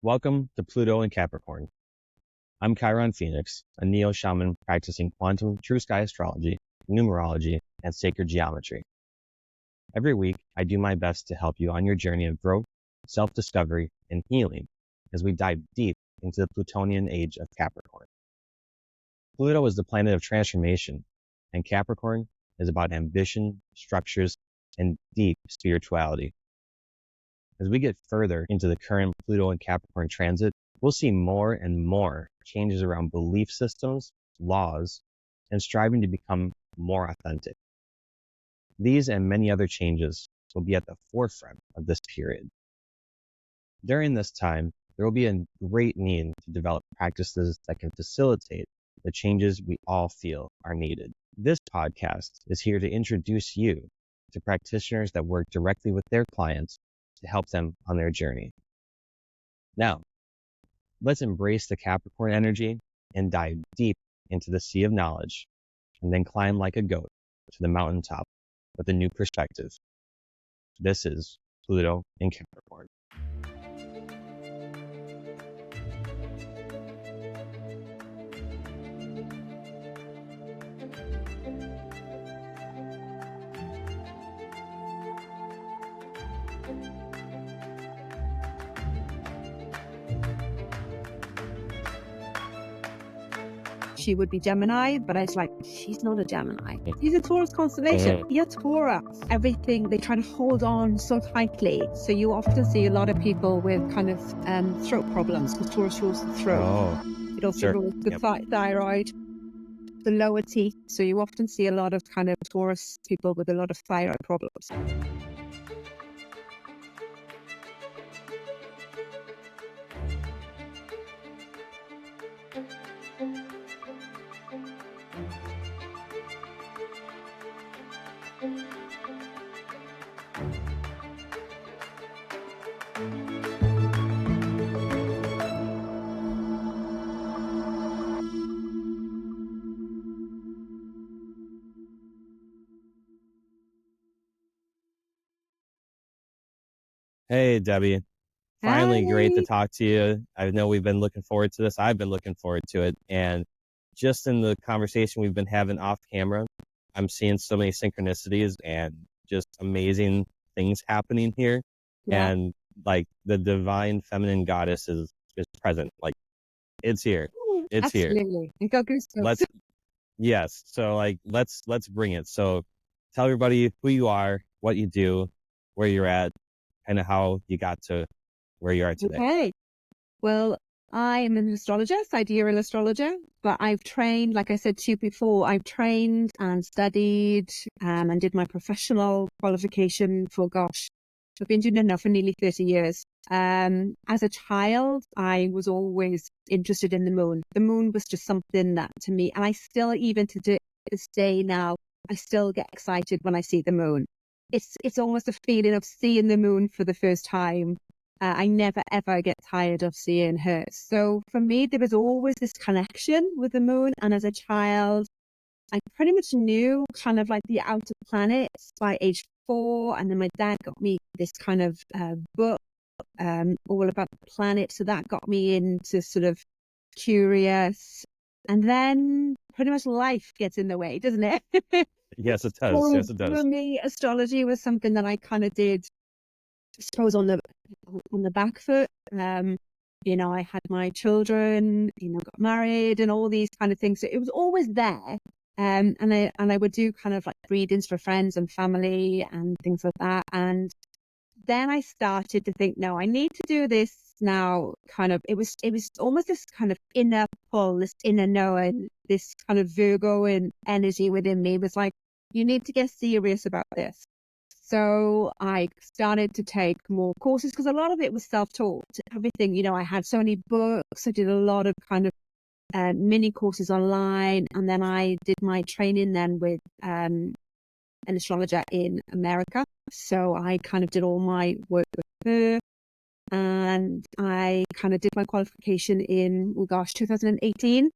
Welcome to Pluto and Capricorn. I'm Chiron Phoenix, a neo-shaman practicing quantum true sky astrology, numerology, and sacred geometry. Every week, I do my best to help you on your journey of growth, self-discovery, and healing as we dive deep into the Plutonian age of Capricorn. Pluto is the planet of transformation, and Capricorn is about ambition, structures, and deep spirituality. As we get further into the current Pluto and Capricorn transit, we'll see more and more changes around belief systems, laws, and striving to become more authentic. These and many other changes will be at the forefront of this period. During this time, there will be a great need to develop practices that can facilitate the changes we all feel are needed. This podcast is here to introduce you to practitioners that work directly with their clients to help them on their journey. Now, let's embrace the Capricorn energy and dive deep into the sea of knowledge, and then climb like a goat to the mountaintop with a new perspective. This is Pluto in Capricorn. She would be Gemini, but I was like, she's not a Gemini. She's a Taurus constellation. You're Taurus. Everything, they try to hold on so tightly. So you often see a lot of people with kind of throat problems because Taurus rules the throat. It also rules the thyroid, the lower teeth. So you often see a lot of kind of Taurus people with a lot of thyroid problems. Hey, Debbie. Finally, great to talk to you. I know we've been looking forward to this. I've been looking forward to it. And just in the conversation we've been having off camera, I'm seeing so many synchronicities and just amazing things happening here. Yeah. And like the divine feminine goddess is present. Like it's here. It's Absolutely. here. Yes. So like let's bring it. So tell everybody who you are, what you do, where you're at, kind of how you got to where you are today. Okay. Well, I am an astrologer, sidereal astrologer, but I've trained, like I said to you before, I've trained and studied and did my professional qualification for, I've been doing it now for nearly 30 years. As a child, I was always interested in the moon. The moon was just something that to me, and I still, even to this day now, I still get excited when I see the moon. It's almost a feeling of seeing the moon for the first time. I never, ever get tired of seeing her. So for me, there was always this connection with the moon. And as a child, I pretty much knew kind of like the outer planets by age 4. And then my dad got me this kind of book all about the planet. So that got me into sort of curious. And then pretty much life gets in the way, doesn't it? Yes, it does. Yes, it does. For me, astrology was something that I kind of did, I suppose, on the back foot. I had my children, got married and all these kind of things. So it was always there. And I would do kind of like readings for friends and family and things like that. And then I started to think, no, I need to do this now. Kind of, it was almost this kind of inner pull, this inner knowing, this kind of Virgo and energy within me was like, you need to get serious about this. So I started to take more courses because a lot of it was self-taught. Everything, I had so many books. I did a lot of kind of mini courses online. And then I did my training then with an astrologer in America. So I kind of did all my work with her. And I kind of did my qualification in, 2019,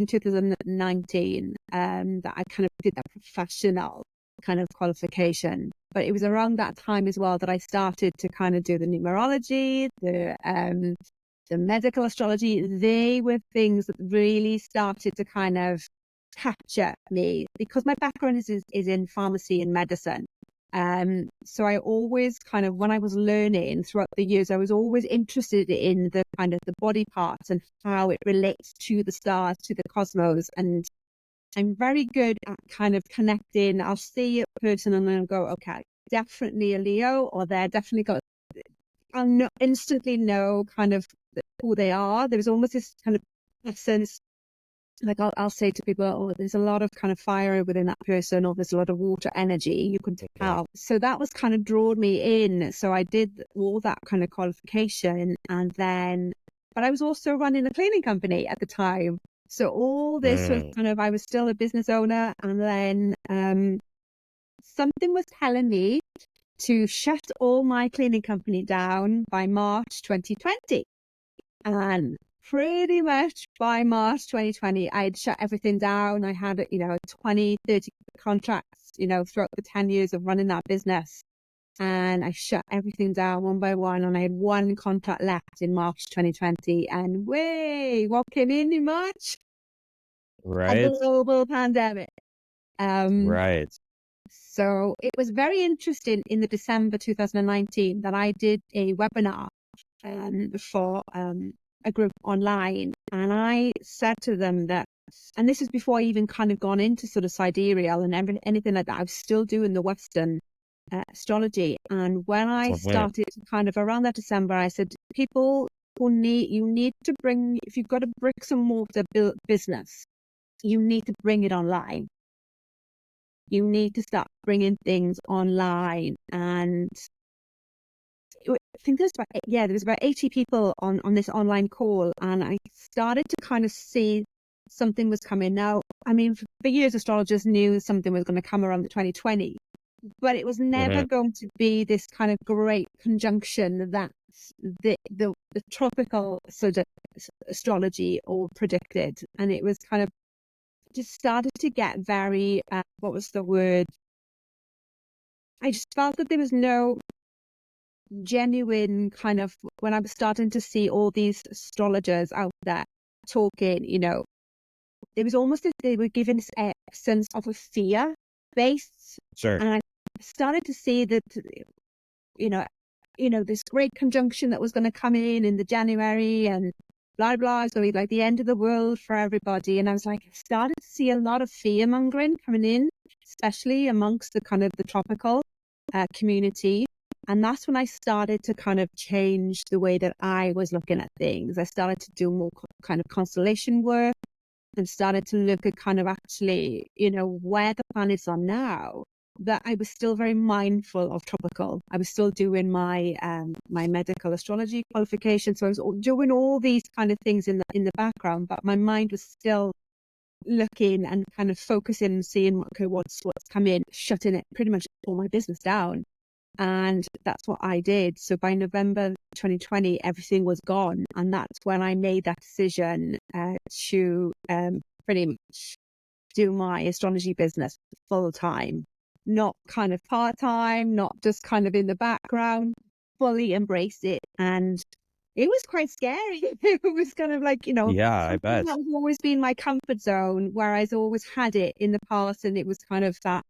2019, that I kind of did that professional kind of qualification. But it was around that time as well that I started to kind of do the numerology, the medical astrology. They were things that really started to kind of capture me because my background is in pharmacy and medicine. So I always kind of, when I was learning throughout the years, I was always interested in the kind of the body parts and how it relates to the stars, to the cosmos. And I'm very good at kind of connecting. I'll see a person and then I'll go, okay, definitely a Leo, or they're definitely got, I'll instantly know kind of who they are. There's almost this kind of essence. Like I'll say to people, oh, there's a lot of kind of fire within that person, or there's a lot of water energy. You can tell. So that was kind of drawn me in. So I did all that kind of qualification, and then, but I was also running a cleaning company at the time. So all this was kind of, I was still a business owner, and then something was telling me to shut all my cleaning company down by March 2020. And pretty much by March 2020, I'd shut everything down. I had, 20, 30 contracts, throughout the 10 years of running that business. And I shut everything down one by one. And I had one contract left in March 2020. And what came in March? Right. A global pandemic. Right. So it was very interesting in the December 2019 that I did a webinar for a group online, and I said to them that, and this is before I even kind of gone into sort of sidereal and anything like that. I was still doing the Western astrology, and when I started kind of around that December, I said, people you need to bring, if you've got a bricks and mortar business, you need to bring it online. You need to start bringing things online. And I think there was about 80 people on this online call, and I started to kind of see something was coming. Now, I mean, for years, astrologers knew something was going to come around the 2020, but it was never going to be this kind of great conjunction that the tropical sort of astrology all predicted. And it was kind of just started to get very, what was the word? I just felt that there was no genuine kind of, when I was starting to see all these astrologers out there talking, it was almost as they were giving a sense of a fear base. Sure. And I started to see that, this great conjunction that was going to come in the January, and blah, blah, it's going to be like the end of the world for everybody. And I was like, I started to see a lot of fear mongering coming in, especially amongst the kind of the tropical community. And that's when I started to kind of change the way that I was looking at things. I started to do more kind of constellation work and started to look at kind of actually, where the planets are now. But I was still very mindful of tropical. I was still doing my my medical astrology qualification. So I was doing all these kind of things in the background, but my mind was still looking and kind of focusing and seeing what's come in, shutting it pretty much all my business down. And that's what I did. So by November 2020, everything was gone. And that's when I made that decision to pretty much do my astrology business full time, not kind of part time, not just kind of in the background, fully embrace it. And it was quite scary. It was kind of like, Yeah, I bet. That has always been my comfort zone, where I've always had it in the past. And it was kind of that,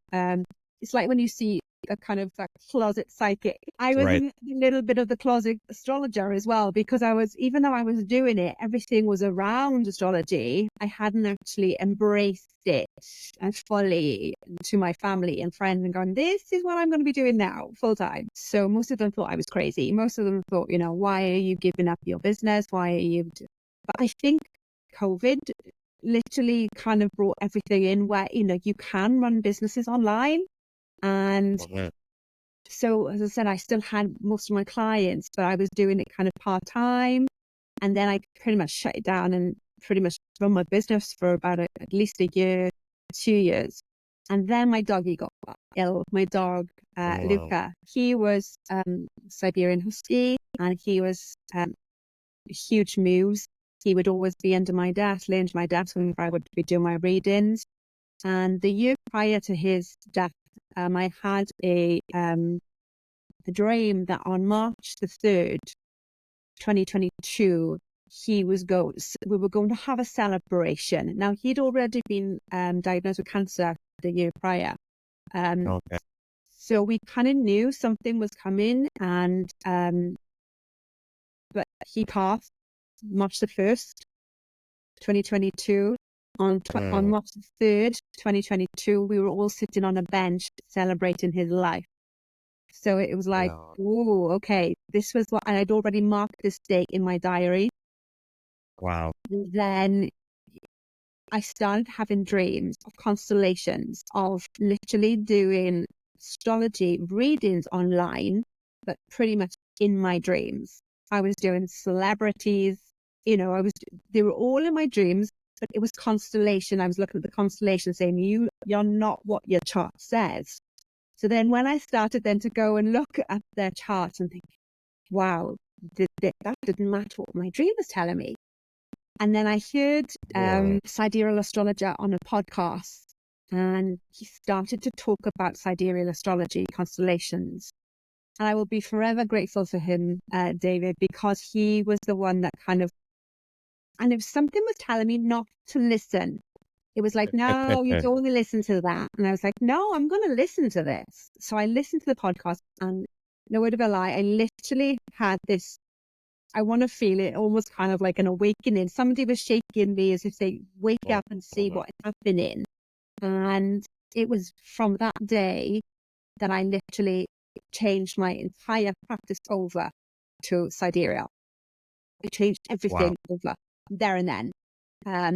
it's like when you see a kind of that closet psychic. I was a little bit of the closet astrologer as well, because even though I was doing it, everything was around astrology. I hadn't actually embraced it fully to my family and friends and gone, this is what I'm going to be doing now full time. So most of them thought I was crazy. Most of them thought, why are you giving up your business? Why are you? But I think COVID literally kind of brought everything in where, you can run businesses online. And so, as I said, I still had most of my clients, but I was doing it kind of part-time. And then I pretty much shut it down and pretty much run my business for about at least a year, 2 years. And then my doggy got ill. My dog, Luca, he was Siberian Husky, and he was huge moves. He would always be under my desk, lay under my desk whenever I would be doing my readings. And the year prior to his death, I had a dream that on March the 3rd, 2022, we were going to have a celebration. Now, he'd already been diagnosed with cancer the year prior. Okay. So we kind of knew something was coming, and but he passed March the 1st, 2022. On March the 3rd, 2022, we were all sitting on a bench celebrating his life. So it was like, Wow. oh, okay, this was what, and I'd already marked this date in my diary. Wow. And then I started having dreams of constellations, of literally doing astrology readings online, but pretty much in my dreams. I was doing celebrities, they were all in my dreams, but it was constellation. I was looking at the constellation saying, you're not what your chart says. So then when I started then to go and look at their charts and think, wow, that didn't match what my dream was telling me. And then I heard Sidereal astrologer on a podcast, and he started to talk about sidereal astrology, constellations. And I will be forever grateful for him, David, because he was the one that and if something was telling me not to listen, it was like, no, you don't want to listen to that. And I was like, no, I'm going to listen to this. So I listened to the podcast, and no word of a lie, I literally had this, I want to feel it almost kind of like an awakening. Somebody was shaking me as if they wake up and see what is happening. And it was from that day that I literally changed my entire practice over to Sidereal. I changed everything over there and then.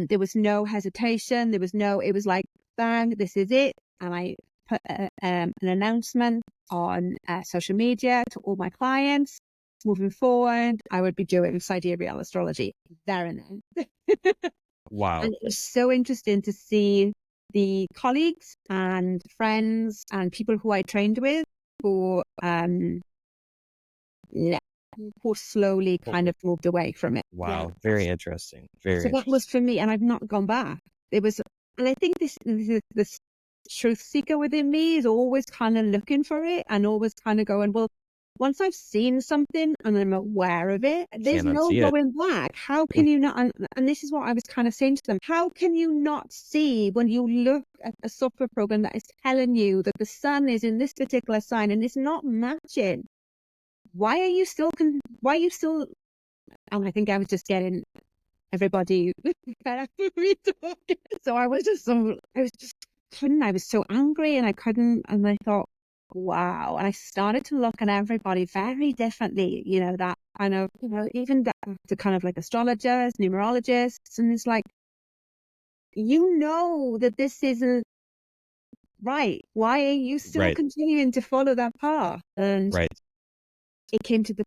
There was no hesitation. It was like, bang, this is it. And I put an announcement on social media to all my clients. Moving forward, I would be doing sidereal astrology there and then. Wow. And it was so interesting to see the colleagues and friends and people who I trained with who slowly kind of moved away from it. Wow. Yeah. Very interesting. So that was for me, and I've not gone back. It was, and I think this truth seeker within me is always kind of looking for it and always kind of going, well, once I've seen something and I'm aware of it, there's no going back. How can you not? And this is what I was kind of saying to them. How can you not see when you look at a software program that is telling you that the sun is in this particular sign and it's not matching? Why are you still, and I think I was just getting everybody so I was so angry, and I couldn't, and I thought, wow. And I started to look at everybody very differently, that kind of, even to kind of like astrologers, numerologists, and it's like, that this isn't right. Why are you still continuing to follow that path? And it came to the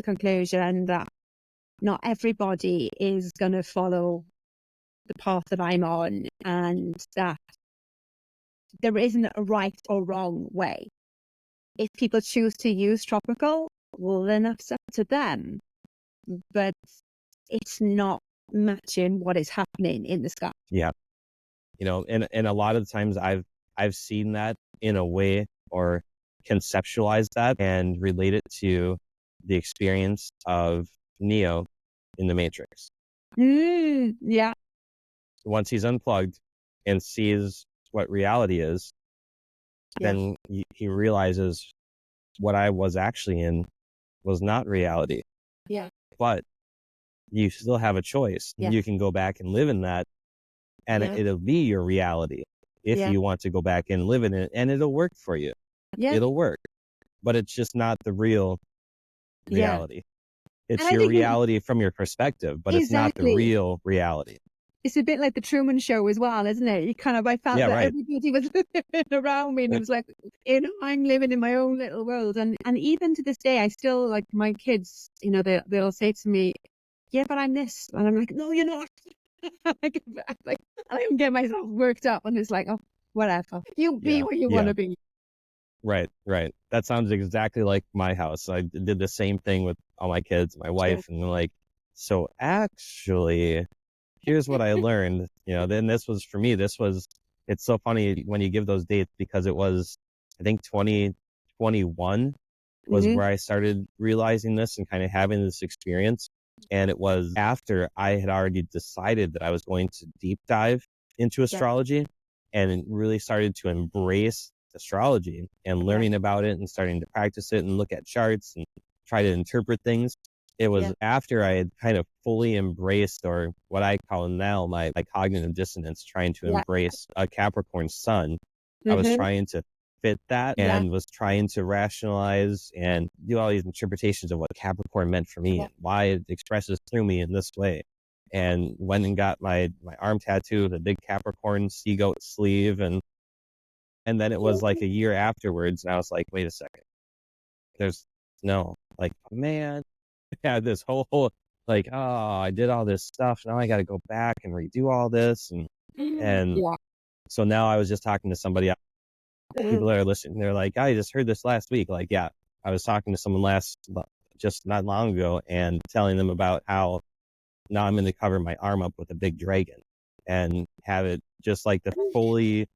conclusion that not everybody is going to follow the path that I'm on, and that there isn't a right or wrong way. If people choose to use tropical, well, then that's up to them. But it's not matching what is happening in the sky. Yeah. And a lot of the times I've seen that in a way, or conceptualized that and relate it to the experience of Neo in the Matrix. Yeah. Once he's unplugged and sees what reality is, then he realizes what I was actually in was not reality. Yeah. But you still have a choice. You can go back and live in that, and it'll be your reality if you want to go back and live in it, and it'll work for you. It'll work. But it's just not the real reality. It's your reality from your perspective, but it's not the real reality. It's a bit like the Truman Show as well, isn't it? I felt that everybody was living around me, and it was like, I'm living in my own little world. And even to this day, I still, like, my kids, they'll say to me, yeah, but I'm this. And I'm like, no, you're not. I don't get myself worked up, and it's like, oh, whatever. You be what you want to be. Right. That sounds exactly like my house. I did the same thing with all my kids, my wife, and they're like, so actually, here's what I learned. Then this was, for me, this was it's so funny when you give those dates, because it was, I think 2021 was Mm-hmm. where I started realizing this and kind of having this experience. And it was after I had already decided that I was going to deep dive into Yeah. astrology and really started to embrace astrology and Yeah. learning about it and starting to practice it and look at charts and try to interpret things. It was Yeah. after I had kind of fully embraced, or what I call now my cognitive dissonance, trying to Yeah. embrace a Capricorn sun. I was Mm-hmm. trying to fit that Yeah. and was trying to rationalize and do all these interpretations of what Capricorn meant for me Yeah. and why it expresses through me in this way. And went and got my arm tattoo, the big Capricorn sea goat sleeve, and then it was like a year afterwards, and I was like, wait a second, there's no, like, man, I had this whole like, oh, I did all this stuff, now I got to go back and redo all this, and Yeah. so now I was just talking to somebody, people that are listening, they're like, I just heard this last week. Like, yeah, I was talking to someone just not long ago, and telling them about how now I'm going to cover my arm up with a big dragon and have it just like the fully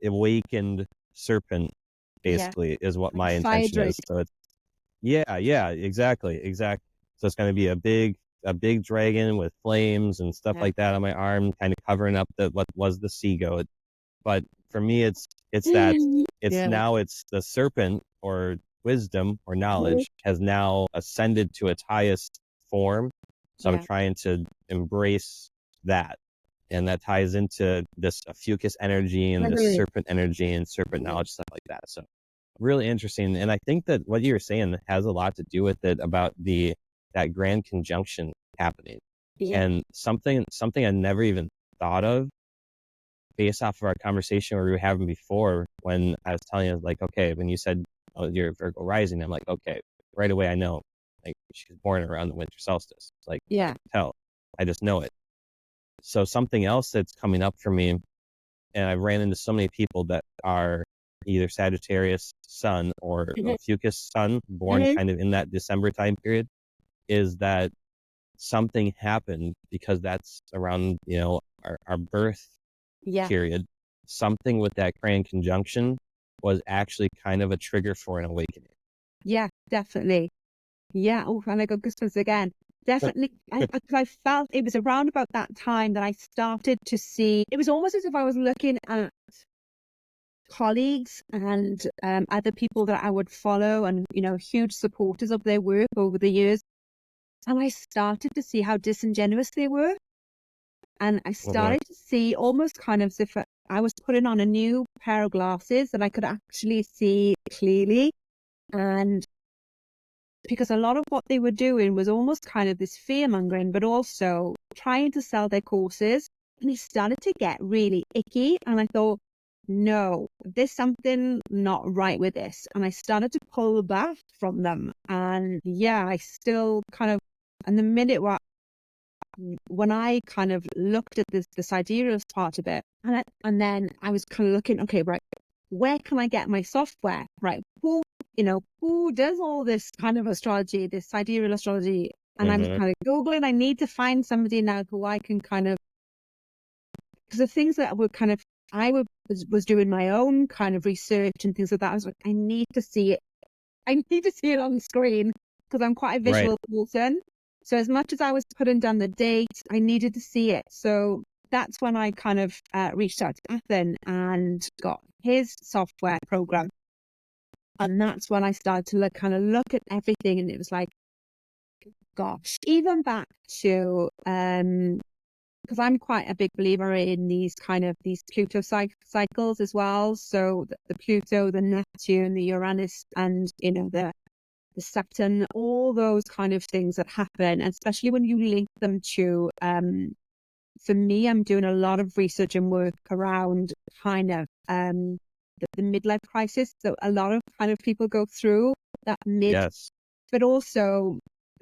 awakened serpent, Yeah. basically, is what Like my intention Sidereal. is. So it's, yeah, exactly. So it's going to be a big dragon with flames and stuff Yeah. like that on my arm, kind of covering up what was the sea goat. But for me, it's that Yeah. it's the serpent, or wisdom or knowledge, has now ascended to its highest form. So I'm Yeah. trying to embrace that. And that ties into this fucus energy and this Mhm. serpent energy and serpent knowledge, stuff like that. So really interesting. And I think that what you're saying has a lot to do with it, about that grand conjunction happening. Yeah. And something I never even thought of, based off of our conversation we were having before, when I was telling you, like, okay, when you said, oh, you're Virgo rising, I'm like, okay, right away I know, like, she's born around the winter solstice. Like, I Yeah. can tell. I just know it. So something else that's coming up for me, and I've ran into so many people that are either Sagittarius sun or Mhm. Fucus sun, born Mhm. kind of in that December time period, is that something happened, because that's around, our birth Yeah. period. Something with that grand conjunction was actually kind of a trigger for an awakening. Yeah. Definitely. Yeah. Oh, and I got goosebumps again. Definitely. I felt it was around about that time that I started to see, it was almost as if I was looking at colleagues and other people that I would follow, and, huge supporters of their work over the years. And I started to see how disingenuous they were. And I Mm-hmm. started to see almost kind of as if I was putting on a new pair of glasses that I could actually see clearly. And because a lot of what they were doing was almost kind of this fear mongering, but also trying to sell their courses. And it started to get really icky. And I thought, no, there's something not right with this. And I started to pull back from them. And yeah, I still kind of, and the minute when I kind of looked at the sidereal part of it, and then I was kind of looking, okay, right, where can I get my software? Right, who does all this kind of astrology, this sidereal astrology? And I was Mm-hmm. kind of Googling, I need to find somebody now who I can kind of, because the things that were kind of, was doing my own kind of research and things like that. I was like, I need to see it. I need to see it on screen, because I'm quite a Right. visual person. So as much as I was putting down the date, I needed to see it. So that's when I kind of reached out to Ethan and got his software program. And that's when I started to look at everything. And it was like, gosh, even back to, because I'm quite a big believer in these Pluto cycles as well. So the Pluto, the Neptune, the Uranus, and, the Saturn, all those kind of things that happen, especially when you link them to, for me, I'm doing a lot of research and work around kind of the midlife crisis. So a lot of kind of people go through that Yes. but also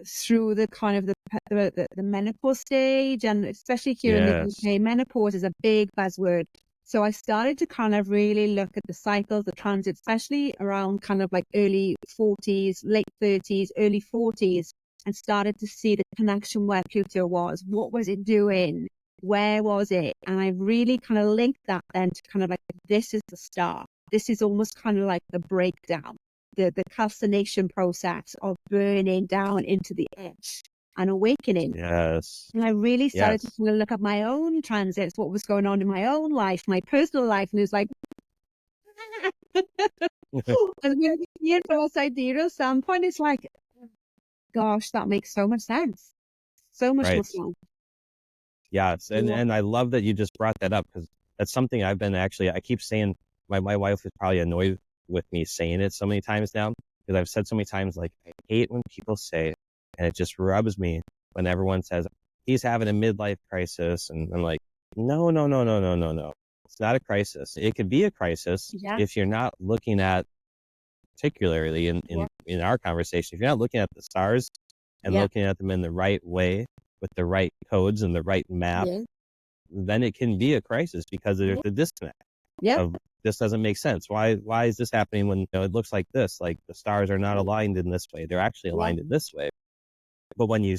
through the kind of the menopause stage, and especially here in the Yes. UK, menopause is a big buzzword. So I started to kind of really look at the cycles, the transits, especially around kind of like early 40s, late 30s, early 40s, and started to see the connection where Pluto was. What was it doing? Where was it? And I really kind of linked that then to kind of like, this is the start. This is almost kind of like the breakdown, the calcination process of burning down into the edge and awakening. Yes. And I really started to Yes. look at my own transits, what was going on in my own life, my personal life. And it was like, and from a sidereal standpoint, it's like, gosh, that makes so much sense. So much more Right. sense. Yes. And I love that you just brought that up, because that's something I've been actually, I keep saying, my wife is probably annoyed with me saying it so many times now, because I've said so many times, like, I hate when people say, and it just rubs me when everyone says he's having a midlife crisis. And I'm like, no, no, no, no, no, no, no. It's not a crisis. It could be a crisis if you're not looking at, particularly in our conversation, if you're not looking at the stars and looking at them in the right way with the right codes and the right map, then it can be a crisis, because there's a disconnect of, this doesn't make sense. Why is this happening when, it looks like this? Like, the stars are not aligned in this way. They're actually aligned in this way. But when you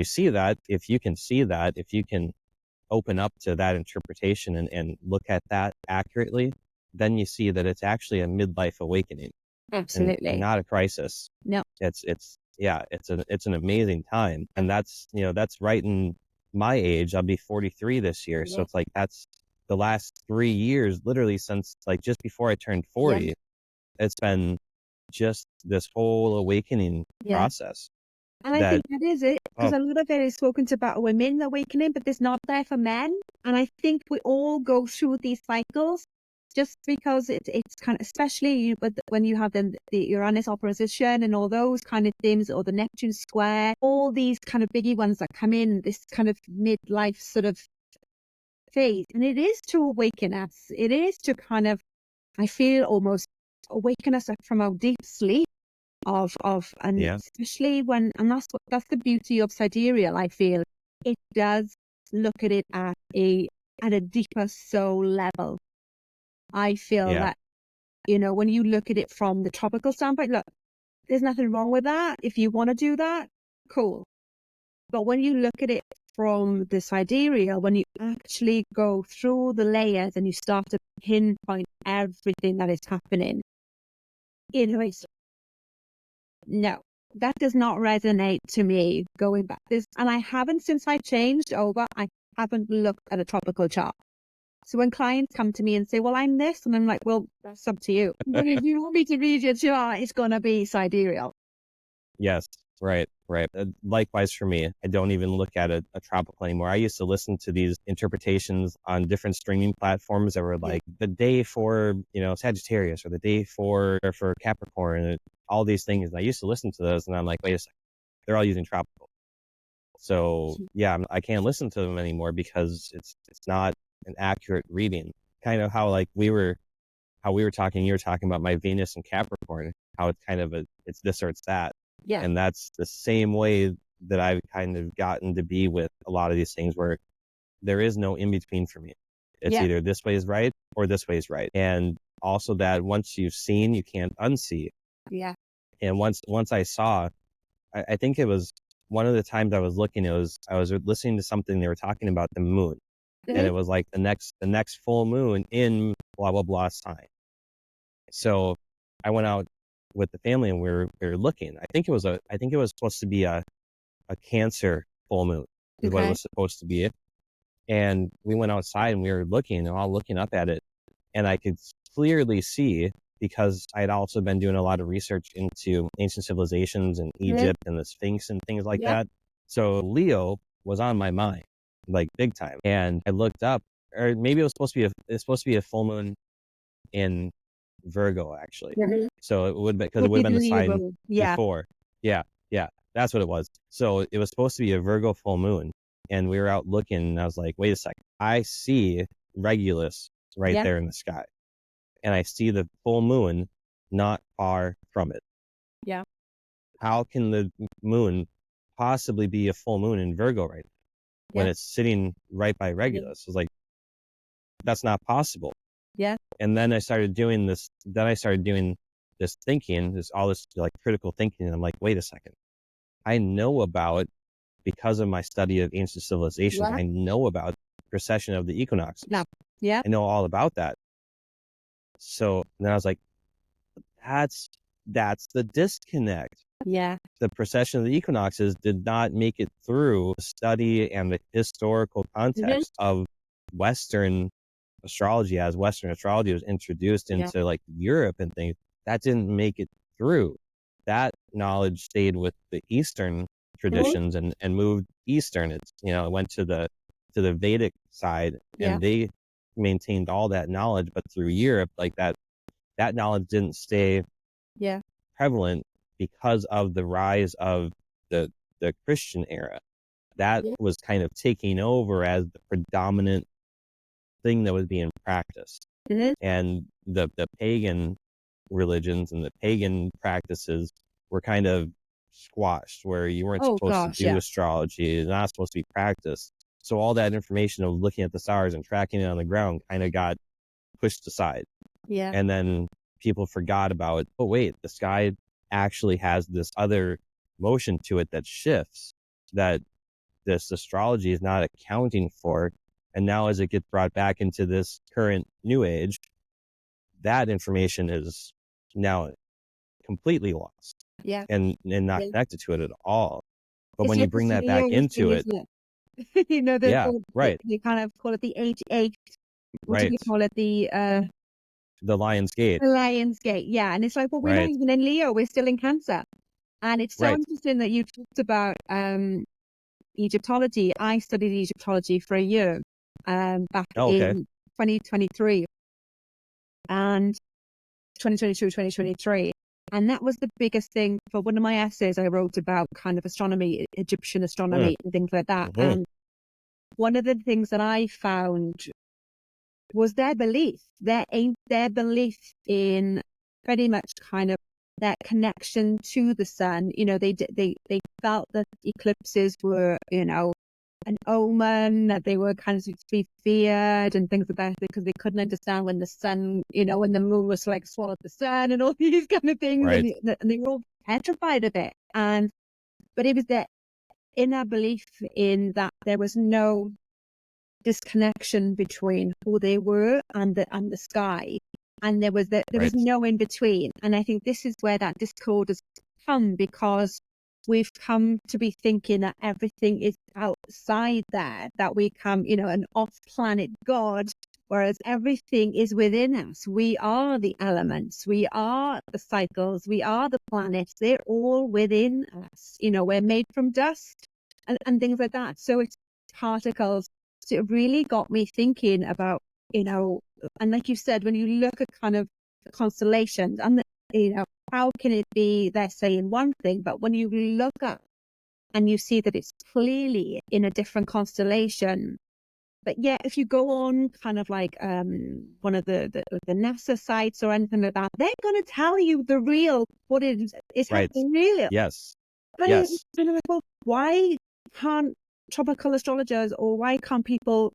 see that, if you can see that, if you can open up to that interpretation and look at that accurately, then you see that it's actually a midlife awakening. Absolutely. And not a crisis. No. It's an amazing time. And that's right in my age. I'll be 43 this year. So it's like, that's the last 3 years, literally since, like, just before I turned 40, it's been just this whole awakening process. And I think that is it, because a lot of it is spoken to about women awakening, but there's not there for men. And I think we all go through these cycles, just because it's kind of, especially when you have the Uranus opposition and all those kind of things, or the Neptune square, all these kind of biggie ones that come in this kind of midlife sort of phase. And it is to awaken us. It is to kind of, I feel, almost awaken us from our deep sleep especially when, and that's the beauty of Sidereal. I feel it does look at it at a deeper soul level. I feel that, when you look at it from the tropical standpoint, look, there's nothing wrong with that. If you want to do that, cool. But when you look at it from the sidereal, when you actually go through the layers and you start to pinpoint everything that is happening, it's, no, that does not resonate to me going back this. And I haven't, since I changed over, I haven't looked at a tropical chart. So when clients come to me and say, well, I'm this, and I'm like, well, that's up to you. But if you want me to read your chart, it's going to be sidereal. Yes. Right. Likewise for me, I don't even look at a tropical anymore. I used to listen to these interpretations on different streaming platforms that were like the day for, Sagittarius, or the day for Capricorn, and all these things. And I used to listen to those, and I'm like, wait a second, they're all using tropical. So I can't listen to them anymore, because it's not an accurate reading. Kind of how, like, you were talking about my Venus and Capricorn, how it's kind of it's this or it's that. Yeah. And that's the same way that I've kind of gotten to be with a lot of these things, where there is no in between for me. It's either this way is right or this way is right. And also that once you've seen, you can't unsee. Yeah. And once I saw, I think it was one of the times I was looking, I was listening to something, they were talking about the moon. Mm-hmm. And it was like the next full moon in blah, blah, blah sign. So I went out with the family, and we were looking. I think it was supposed to be a Cancer full moon is what it was supposed to be. And we went outside and we were looking, and all looking up at it, and I could clearly see, because I had also been doing a lot of research into ancient civilizations and Egypt and the Sphinx and things like that. So Leo was on my mind, like, big time. And I looked up, or maybe it was supposed to be a full moon in Virgo, actually. Mm-hmm. So it would be, because it would have been the sign before. Yeah, that's what it was. So it was supposed to be a Virgo full moon, and we were out looking, and I was like, wait a second, I see Regulus right there in the sky, and I see the full moon not far from it. Yeah. How can the moon possibly be a full moon in Virgo right now, when it's sitting right by Regulus? I was like, that's not possible. Yeah. And then I started doing this. Thinking, all this like critical thinking. And I'm like, wait a second. I know about, because of my study of ancient civilizations, I know about precession of the equinoxes. Yeah. I know all about that. So then I was like, that's the disconnect. Yeah. The precession of the equinoxes did not make it through the study and the historical context of Western astrology, as Western astrology was introduced into like Europe and things. That didn't make it through. That knowledge stayed with the Eastern traditions and moved Eastern. It went to the Vedic side, and they maintained all that knowledge. But through Europe, like that knowledge didn't stay prevalent because of the rise of the Christian era. That was kind of taking over as the predominant thing that was being practiced. And the pagan religions and the pagan practices were kind of squashed, where you weren't supposed to do astrology. It's not supposed to be practiced. So all that information of looking at the stars and tracking it on the ground kind of got pushed aside. And then people forgot about, oh wait, the sky actually has this other motion to it that shifts, that this astrology is not accounting for. And now as it gets brought back into this current new age, that information is now completely lost and not connected to it at all. But when you bring that back into it, you know, right. You kind of call it the 88. What do Right. you call it? The Lion's Gate. The Lion's Gate, yeah. And it's like, well, we're not even in Leo, we're still in Cancer. And it's so interesting that you talked about Egyptology. I studied Egyptology for a year back in 2023 and 2022, 2023. And that was the biggest thing for one of my essays I wrote about kind of astronomy, Egyptian astronomy and things like that. And one of the things that I found was their belief, their belief in pretty much kind of that connection to the sun. You know, they felt that eclipses were, you know, an omen, that they were kind of to be feared and things like that, because they couldn't understand when the sun, you know, when the moon was like swallowed the sun and all these kind of things. And they were all petrified of it. But it was their inner belief in that there was no disconnection between who they were and the sky, and there was no in between. And I think this is where that discord has come, because we've come to be thinking that everything is outside there, that we come, you know, an off-planet god, whereas everything is within us. We are the elements, we are the cycles, we are the planets. They're all within us. You know, we're made from dust and things like that. So it's particles. So it really got me thinking about, you know, and like you said, when you look at kind of the constellations and, you know, how can it be they're saying one thing, but when you look at and you see that it's clearly in a different constellation. But yeah, if you go on kind of like one of the NASA sites or anything like that, they're going to tell you the real, what is happening real. Yes. But it's kind of like, well, why can't tropical astrologers, or why can't people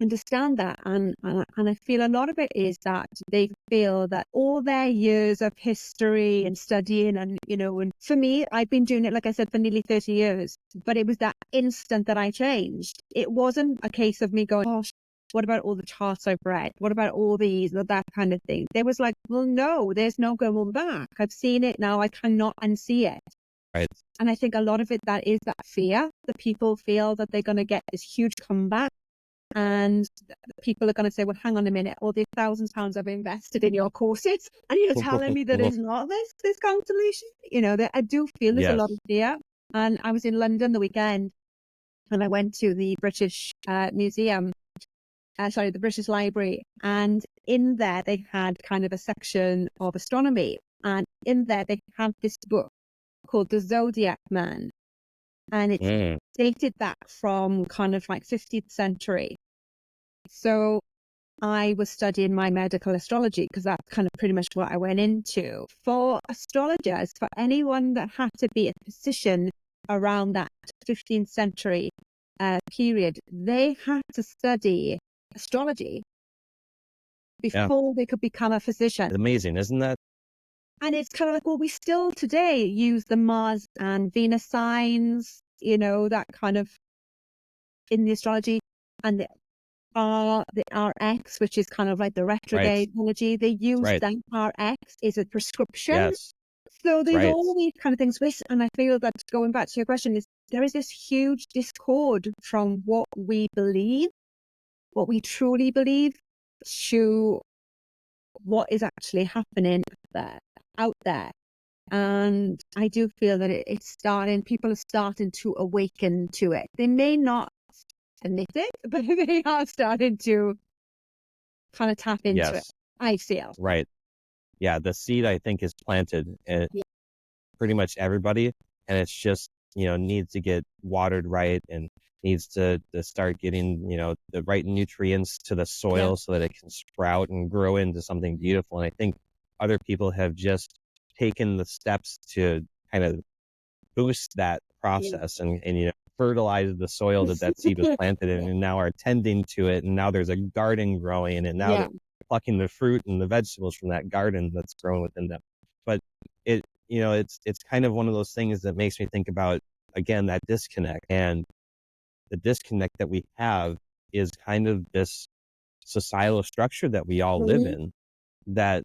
understand that? And I feel a lot of it is that they feel that all their years of history and studying, and, you know, and for me, I've been doing it, like I said, for nearly 30 years, but it was that instant that I changed. It wasn't a case of me going, gosh, what about all the charts I've read? What about all these, that kind of thing? There was like, well, no, there's no going back. I've seen it now. I cannot unsee it. Right. And I think a lot of it, that is that fear that people feel that they're going to get this huge comeback. And people are going to say, well, hang on a minute, all the £1,000 I've invested in your courses, and you're telling me that it's not this constellation? You know, that I do feel there's a lot of fear. And I was in London the weekend, and I went to the British Museum, the British Library. And in there, they had kind of a section of astronomy. And in there, they had this book called The Zodiac Man. And it's dated back from kind of like 15th century. So I was studying my medical astrology, because that's kind of pretty much what I went into. For astrologers, for anyone that had to be a physician around that 15th century period, they had to study astrology before they could become a physician. It's amazing, isn't that? And it's kind of like, well, we still today use the Mars and Venus signs, you know, that kind of in the astrology. And the RX, which is kind of like the retrograde energy. They use that RX as a prescription. Yes. So there's all these kind of things. And I feel that, going back to your question, is there is this huge discord from what we believe, what we truly believe, to what is actually happening out there. And I do feel that people are starting to awaken to it. They may not admit it, but they are starting to kind of tap into it. I feel. Right. Yeah. The seed, I think, is planted in pretty much everybody. And it's just, needs to get watered right, and needs to start getting, the right nutrients to the soil so that it can sprout and grow into something beautiful. And I think other people have just taken the steps to kind of boost that process and fertilize the soil that seed was planted in, and now are tending to it. And now there's a garden growing, and now they're plucking the fruit and the vegetables from that garden that's grown within them. But it's kind of one of those things that makes me think about, again, that disconnect. And the disconnect that we have is kind of this societal structure that we all live in, that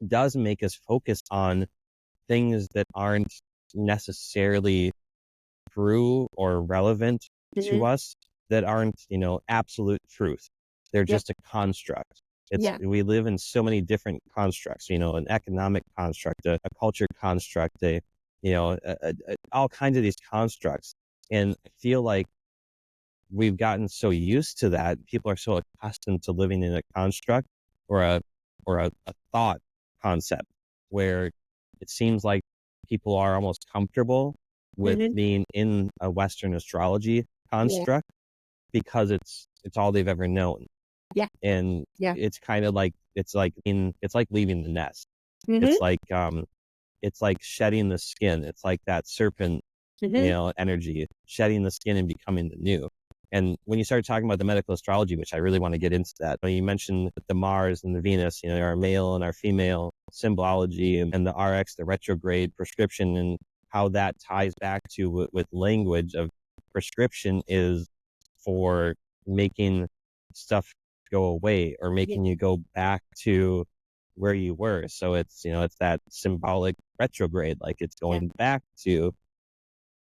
does make us focus on things that aren't necessarily true or relevant to us, that aren't, absolute truth. They're just a construct. We live in so many different constructs, an economic construct, a culture construct, all kinds of these constructs. And I feel like we've gotten so used to that. People are so accustomed to living in a construct or a thought concept, where it seems like people are almost comfortable with being in a Western astrology construct because it's all they've ever known. And it's kind of like, it's like leaving the nest. It's like shedding the skin. It's like that serpent, energy, shedding the skin and becoming the new. And when you started talking about the medical astrology, which I really want to get into that, you mentioned the Mars and the Venus, our male and our female symbology, and the RX, the retrograde prescription, and how that ties back to with language of prescription is for making stuff go away, or making you go back to where you were. So it's, it's that symbolic retrograde, like it's going back to,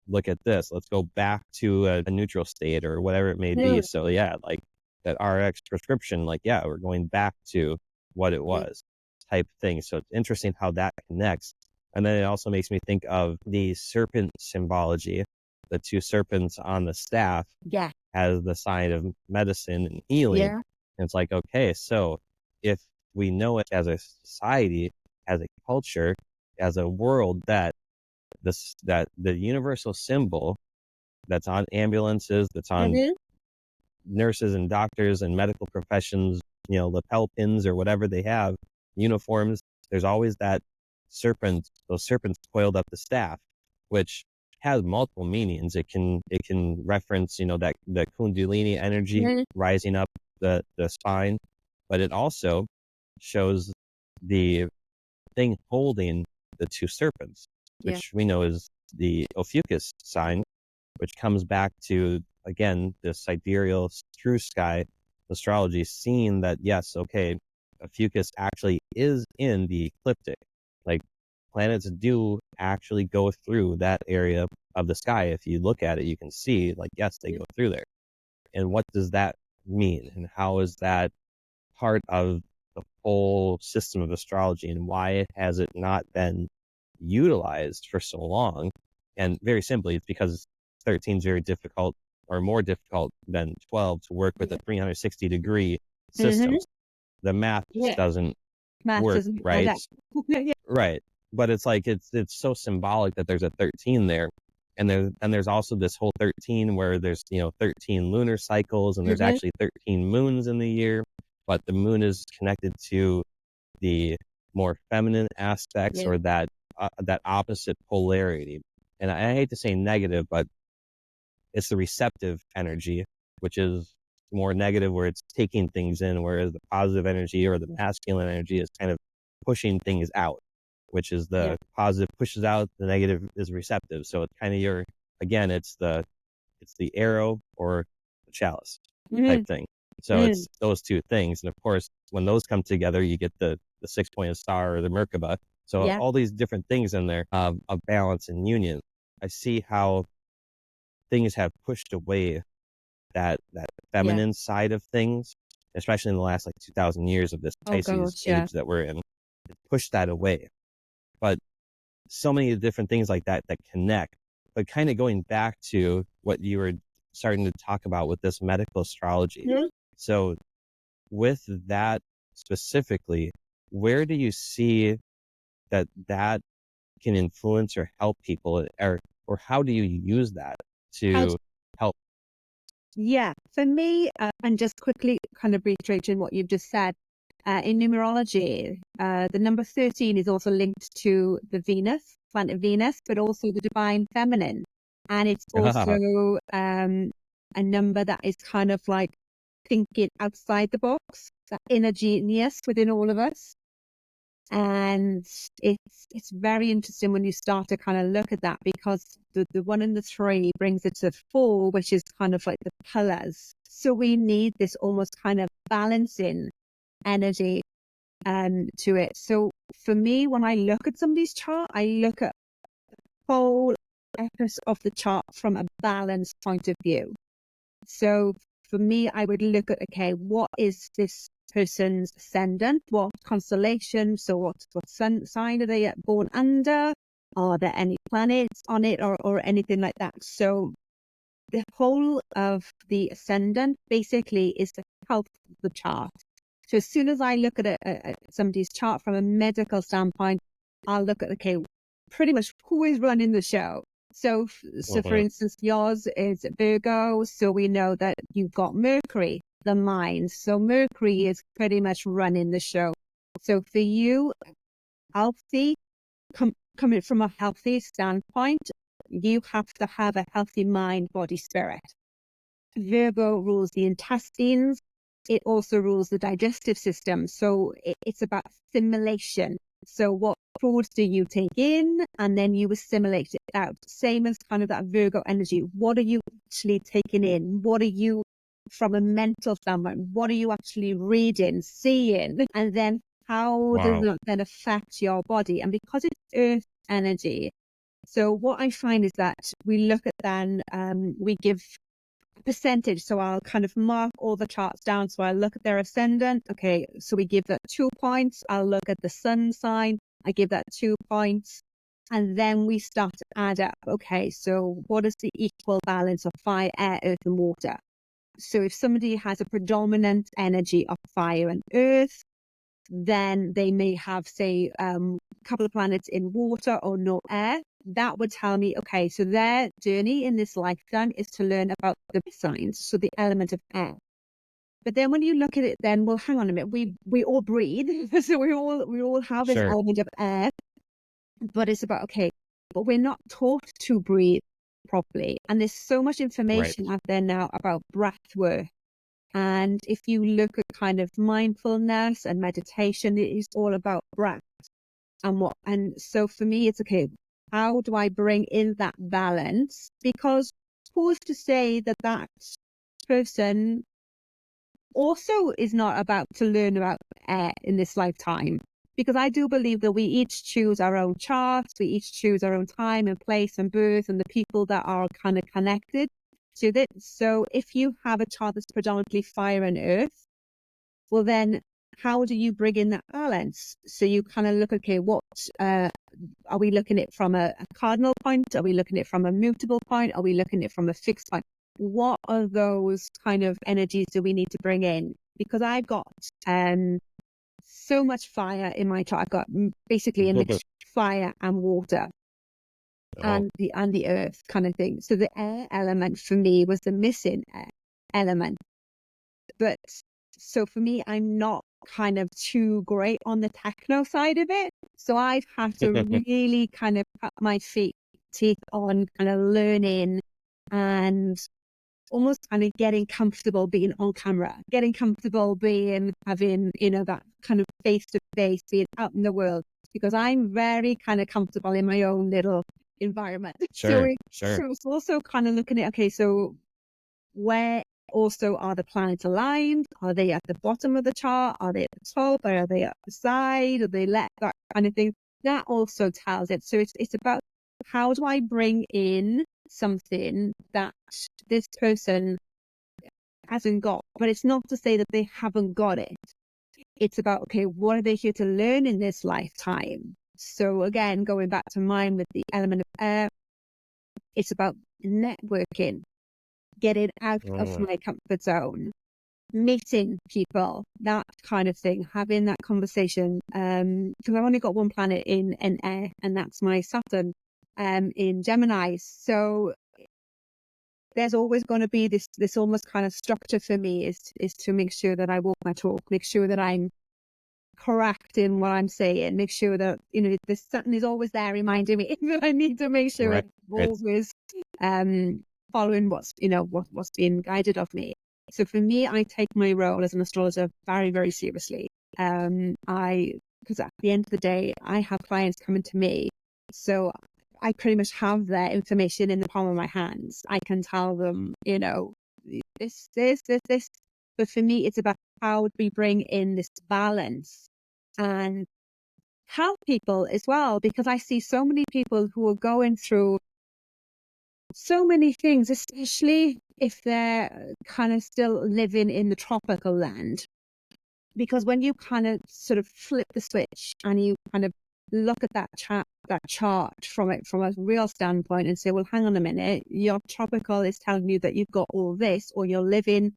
look at this, let's go back to a neutral state or whatever it may be. So like that RX prescription, we're going back to what it was, type thing. So it's interesting how that connects. And then it also makes me think of the serpent symbology, the two serpents on the staff as the sign of medicine and healing. And it's like, okay, so if we know it as a society, as a culture, as a world, that the universal symbol that's on ambulances, that's on nurses and doctors and medical professions, lapel pins or whatever they have, uniforms, there's always that serpent, those serpents coiled up the staff, which has multiple meanings. It can reference, that the Kundalini energy rising up the spine, but it also shows the thing holding the two serpents, which we know is the Ophiuchus sign, which comes back to, again, the sidereal true sky astrology, seeing that, yes, okay, Ophiuchus actually is in the ecliptic. Like, planets do actually go through that area of the sky. If you look at it, you can see, like, yes, they go through there. And what does that mean? And how is that part of the whole system of astrology, and why has it not been utilized for so long? And very simply, it's because 13 is very difficult, or more difficult than 12, to work with a 360-degree system. The math just doesn't work, right? Right. But it's like, it's so symbolic that there's a 13 there. And there's also this whole 13 where there's, 13 lunar cycles, and there's actually 13 moons in the year, but the moon is connected to the more feminine aspects, or that opposite polarity. And I hate to say negative, but it's the receptive energy, which is more negative, where it's taking things in, whereas the positive energy, or the masculine energy, is kind of pushing things out, which is the positive pushes out, the negative is receptive. So it's kind of it's the arrow or the chalice type thing. So it's those two things. And of course, when those come together, you get the 6-pointed star or the Merkaba. So Yeah. all these different things in there of balance and union. I see how things have pushed away that feminine side of things, especially in the last like 2,000 years of this Oh Pisces gosh, yeah. age that we're in. It pushed that away. But so many different things like that connect. But kind of going back to what you were starting to talk about with this medical astrology. Mm-hmm. So with that specifically, where do you see that can influence or help people, or how do you use that to help? Yeah, for me, and just quickly kind of reiterating what you've just said, in numerology, the number 13 is also linked to the Venus, planet Venus, but also the divine feminine. And it's also a number that is kind of like thinking outside the box, that inner genius within all of us. And it's very interesting when you start to kind of look at that, because the 1 and the 3 brings it to 4, which is kind of like the pillars. So we need this almost kind of balancing energy to it. So for me, when I look at somebody's chart, I look at the whole episode of the chart from a balanced point of view. So for me, I would look at, okay, what is this person's ascendant? What constellation? So what sign are they born under? Are there any planets on it or anything like that? So the whole of the ascendant basically is the health of the chart. So as soon as I look at somebody's chart from a medical standpoint, I'll look at, okay, pretty much who is running the show. So for instance, yours is Virgo. So we know that you've got Mercury, the mind. So Mercury is pretty much running the show. So for you, healthy, coming from a healthy standpoint, you have to have a healthy mind, body, spirit. Virgo rules the intestines. It also rules the digestive system. So it's about assimilation. So what foods do you take in, and then you assimilate it out? Same as kind of that Virgo energy. What are you actually taking in? What are you, from a mental standpoint, what are you actually reading, seeing? And then how does it then affect your body? And because it's earth energy, so what I find is that we look at then, we give percentage. So I'll kind of mark all the charts down. So I look at their ascendant. Okay, so we give that 2 points. I'll look at the sun sign. I give that 2 points. And then we start to add up. Okay, so what is the equal balance of fire, air, earth, and water? So if somebody has a predominant energy of fire and earth, then they may have, say, a couple of planets in water or no air. That would tell me, okay, so their journey in this lifetime is to learn about the signs, so the element of air. But then when you look at it, then, well, hang on a minute, we all breathe, so we all have this element of air. But it's about, okay, but we're not taught to breathe properly, and there's so much information out there now about breath work. And if you look at kind of mindfulness and meditation, it is all about breath. And so for me, it's okay, how do I bring in that balance? Because who's to say that that person also is not about to learn about air in this lifetime? Because I do believe that we each choose our own charts, we each choose our own time and place and birth and the people that are kind of connected to it. So if you have a chart that's predominantly fire and earth, well then how do you bring in that balance? So you kind of look, okay, what are we looking at from a cardinal point? Are we looking at it from a mutable point? Are we looking at it from a fixed point? What are those kind of energies do we need to bring in? Because I've got so much fire in my chart. I've got basically a mixture of fire and water. And the earth kind of thing. So the air element for me was the missing air element. But so for me, I'm not kind of too great on the techno side of it. So I've had to really kind of put my teeth on kind of learning and almost kind of getting comfortable being on camera, getting comfortable having, that kind of face to face, being out in the world, because I'm very kind of comfortable in my own little environment. So it's also kind of looking at, okay, so where Also, are the planets aligned? Are they at the bottom of the chart? Are they at the top? Are they at the side? Are they left? That kind of thing. That also tells it. So it's about, how do I bring in something that this person hasn't got? But it's not to say that they haven't got it. It's about, okay, what are they here to learn in this lifetime? So again, going back to mine with the element of air, it's about networking, getting out of my comfort zone, meeting people, that kind of thing, having that conversation. Because I've only got one planet in air, and that's my Saturn in Gemini. So there's always going to be this almost kind of structure for me, is to make sure that I walk my talk, make sure that I'm correct in what I'm saying, make sure that, you know, the Saturn is always there reminding me that I need to make sure I'm always following what's being guided of me. So for me, I take my role as an astrologer very, very seriously. Because at the end of the day, I have clients coming to me, so I pretty much have their information in the palm of my hands. I can tell them, you know, this. But for me, it's about how we bring in this balance and help people as well, because I see so many people who are going through so many things, especially if they're kind of still living in the tropical land. Because when you kind of sort of flip the switch and you kind of look at that chart from a real standpoint and say, well, hang on a minute, your tropical is telling you that you've got all this, or you're living,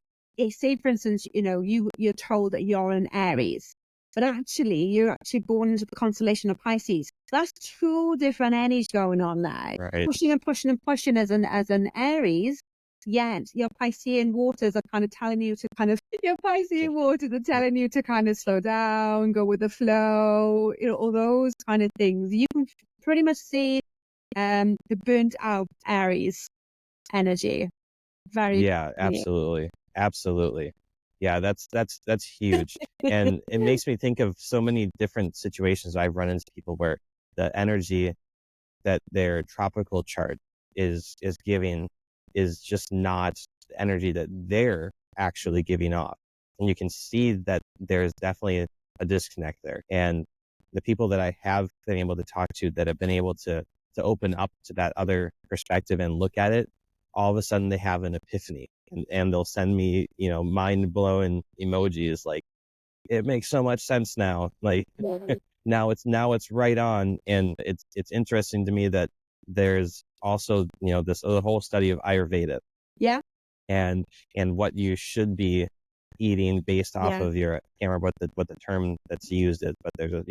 say for instance, you know, you're told that you're an Aries, but actually you're actually born into the constellation of Pisces. That's two different energies going on there. Right. Pushing and pushing and pushing as an Aries. Yet your Piscean waters are kind of telling you to kind of slow down, go with the flow, you know, all those kind of things. You can pretty much see the burnt out Aries energy. Yeah, absolutely. Yeah, that's huge. And it makes me think of so many different situations I've run into people where the energy that their tropical chart is giving is just not the energy that they're actually giving off. And you can see that there's definitely a disconnect there. And the people that I have been able to talk to that have been able to open up to that other perspective and look at it, all of a sudden they have an epiphany, and they'll send me, you know, mind blowing emojis like, it makes so much sense now. Like now it's right on. And it's interesting to me that there's also, you know, this whole study of Ayurveda. Yeah. And what you should be eating based off of your, I can't remember what the term that's used is, but there's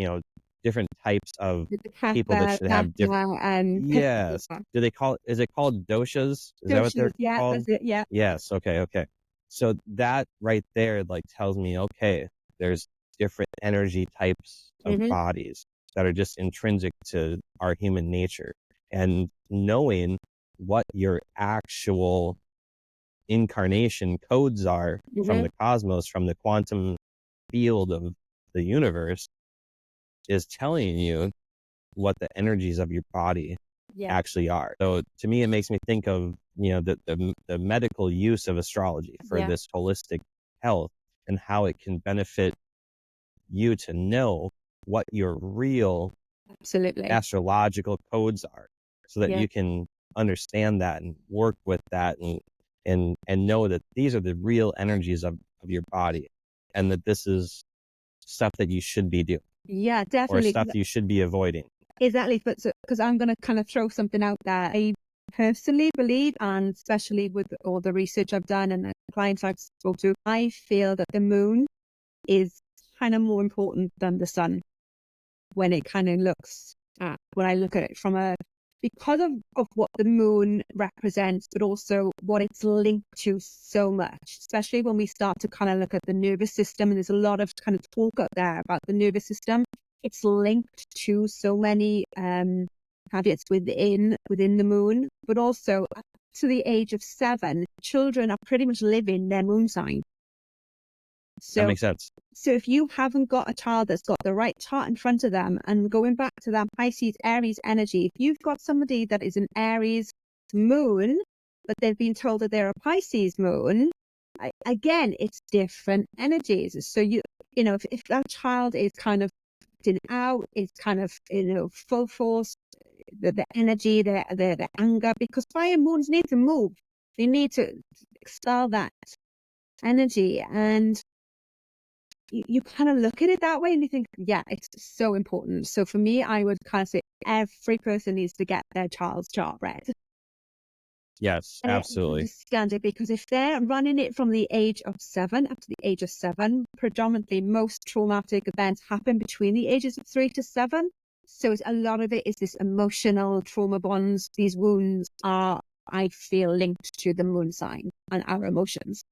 different types of people that should have different. And Yes. Is it called doshas? Is that what they're called? That's it. Yeah. Yes. Okay. So that right there, like, tells me, okay, there's different energy types of bodies that are just intrinsic to our human nature. And knowing what your actual incarnation codes are from the cosmos, from the quantum field of the universe, is telling you what the energies of your body actually are. So to me, it makes me think of, you know, the medical use of astrology for this holistic health, and how it can benefit you to know what your real astrological codes are, so that you can understand that and work with that, and know that these are the real energies of your body, and that this is stuff that you should be doing. Yeah, definitely. Or stuff you should be avoiding. Exactly. But because I'm going to kind of throw something out there, I personally believe, and especially with all the research I've done and the clients I've spoke to, I feel that the moon is kind of more important than the sun when it kind of when I look at it because of what the moon represents, but also what it's linked to so much, especially when we start to kind of look at the nervous system. And there's a lot of kind of talk out there about the nervous system. It's linked to so many caveats within the moon, but also up to the age of 7, children are pretty much living their moon sign. So that makes sense. So if you haven't got a child that's got the right chart in front of them, and going back to that Pisces Aries energy, if you've got somebody that is an Aries moon, but they've been told that they're a Pisces moon, again, it's different energies. So you know, if that child is kind of acting out, it's kind of, you know, full force, the energy, the anger, because fire moons need to move. They need to expel that energy. And you kind of look at it that way and you think, yeah, it's so important. So for me, I would kind of say every person needs to get their child's chart read. Yes, And absolutely. understand it, because if they're running it from the age of 7 up to the age of 7, predominantly most traumatic events happen between the ages of 3 to 7. So a lot of it is this emotional trauma bonds. These wounds are, I feel, linked to the moon sign and our emotions.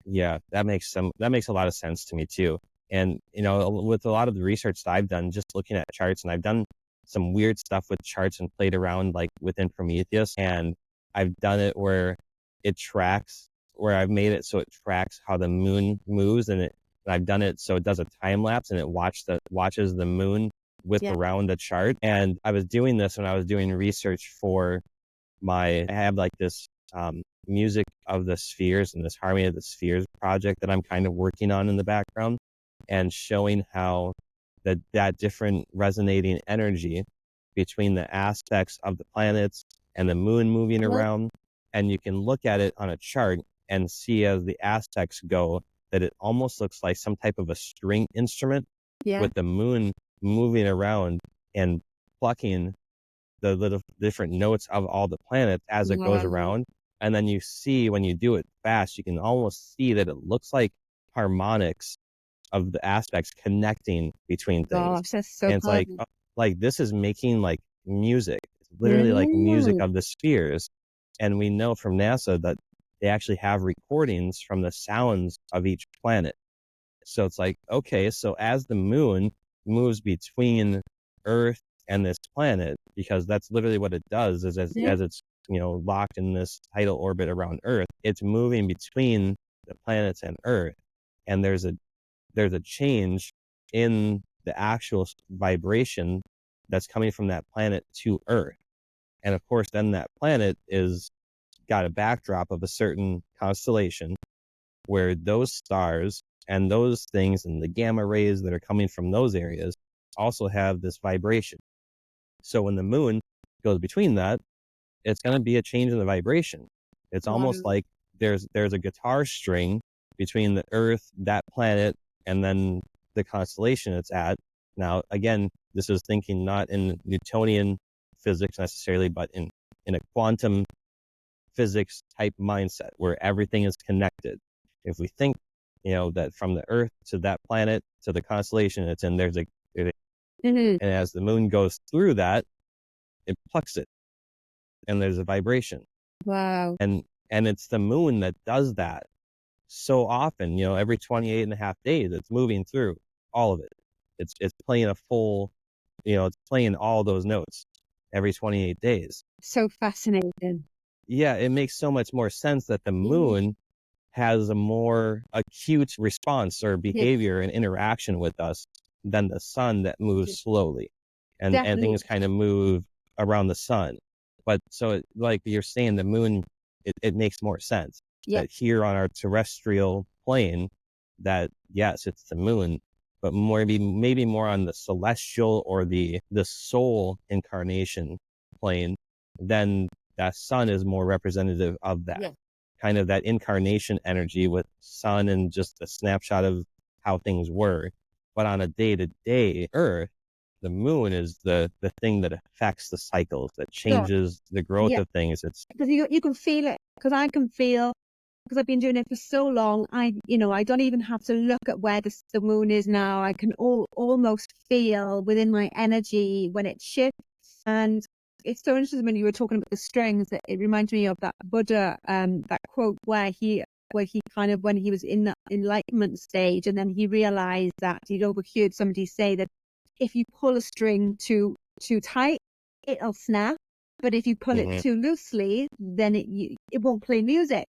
Yeah, that makes a lot of sense to me too. And you know, with a lot of the research that I've done, just looking at charts, and I've done some weird stuff with charts and played around like within Prometheus, and I've done it where it tracks, where I've made it so it tracks how the moon moves, and I've done it so it does a time lapse and it watches the moon whip Yeah. around the chart. And I was doing this when I was doing research for I have like this music of the spheres and this harmony of the spheres project that I'm kind of working on in the background, and showing how that different resonating energy between the aspects of the planets and the moon moving around. And you can look at it on a chart and see as the aspects go that it almost looks like some type of a string instrument, Yeah. with the moon moving around and plucking the little different notes of all the planets as it goes around. And then you see, when you do it fast, you can almost see that it looks like harmonics of the aspects connecting between things. Gosh, that's so And it's clever. like this is making like music. It's literally like music of the spheres. And we know from NASA that they actually have recordings from the sounds of each planet. So it's like, okay, so as the moon moves between Earth and this planet, because that's literally what it does, is as it's, you know, locked in this tidal orbit around Earth, it's moving between the planets and Earth. And there's a change in the actual vibration that's coming from that planet to Earth. And of course, then that planet is got a backdrop of a certain constellation where those stars and those things and the gamma rays that are coming from those areas also have this vibration. So when the moon goes between that, it's going to be a change in the vibration. It's almost like there's a guitar string between the Earth, that planet, and then the constellation it's at. Now, again, this is thinking not in Newtonian physics necessarily, but in a quantum physics type mindset where everything is connected. If we think, you know, that from the Earth to that planet to the constellation it's in, and as the moon goes through that, it plucks it, and there's a vibration. Wow. And it's the moon that does that so often, you know, every 28 and a half days, it's moving through all of it. It's playing a full, you know, it's playing all those notes every 28 days. So fascinating. Yeah, it makes so much more sense that the moon has a more acute response or behavior and interaction with us than the sun that moves slowly, and things kind of move around the sun. But so like you're saying, the moon, it makes more sense that here on our terrestrial plane, that yes, it's the moon, but maybe more on the celestial or the soul incarnation plane, then that sun is more representative of that. Kind of that incarnation energy with sun and just a snapshot of how things were. But on a day-to-day Earth, the moon is the thing that affects the cycles, that changes the growth of things. It's because you can feel it, because I can feel, because I've been doing it for so long. I don't even have to look at where the moon is now. I can almost feel within my energy when it shifts. And it's so interesting when you were talking about the strings, that it reminds me of that Buddha, that quote where he kind of, when he was in that enlightenment stage, and then he realized that he'd overheard somebody say that if you pull a string too tight, it'll snap. But if you pull it too loosely, then it won't play music.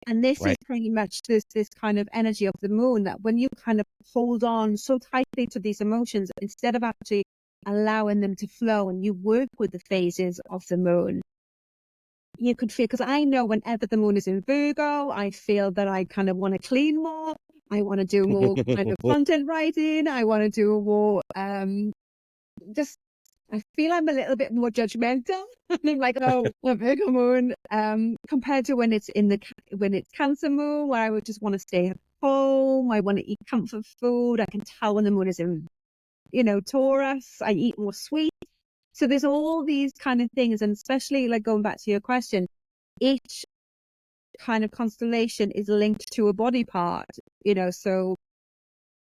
And this is pretty much this kind of energy of the moon, that when you kind of hold on so tightly to these emotions, instead of actually allowing them to flow, and you work with the phases of the moon, you could feel, because I know whenever the moon is in Virgo, I feel that I kind of want to clean more. I want to do more kind of content writing. I want to do more, just, I feel I'm a little bit more judgmental. I'm like, oh, a Virgo moon, compared to when it's when it's Cancer moon, where I would just want to stay at home. I want to eat comfort food. I can tell when the moon is in, Taurus. I eat more sweet. So there's all these kind of things, and especially like going back to your question, each kind of constellation is linked to a body part, so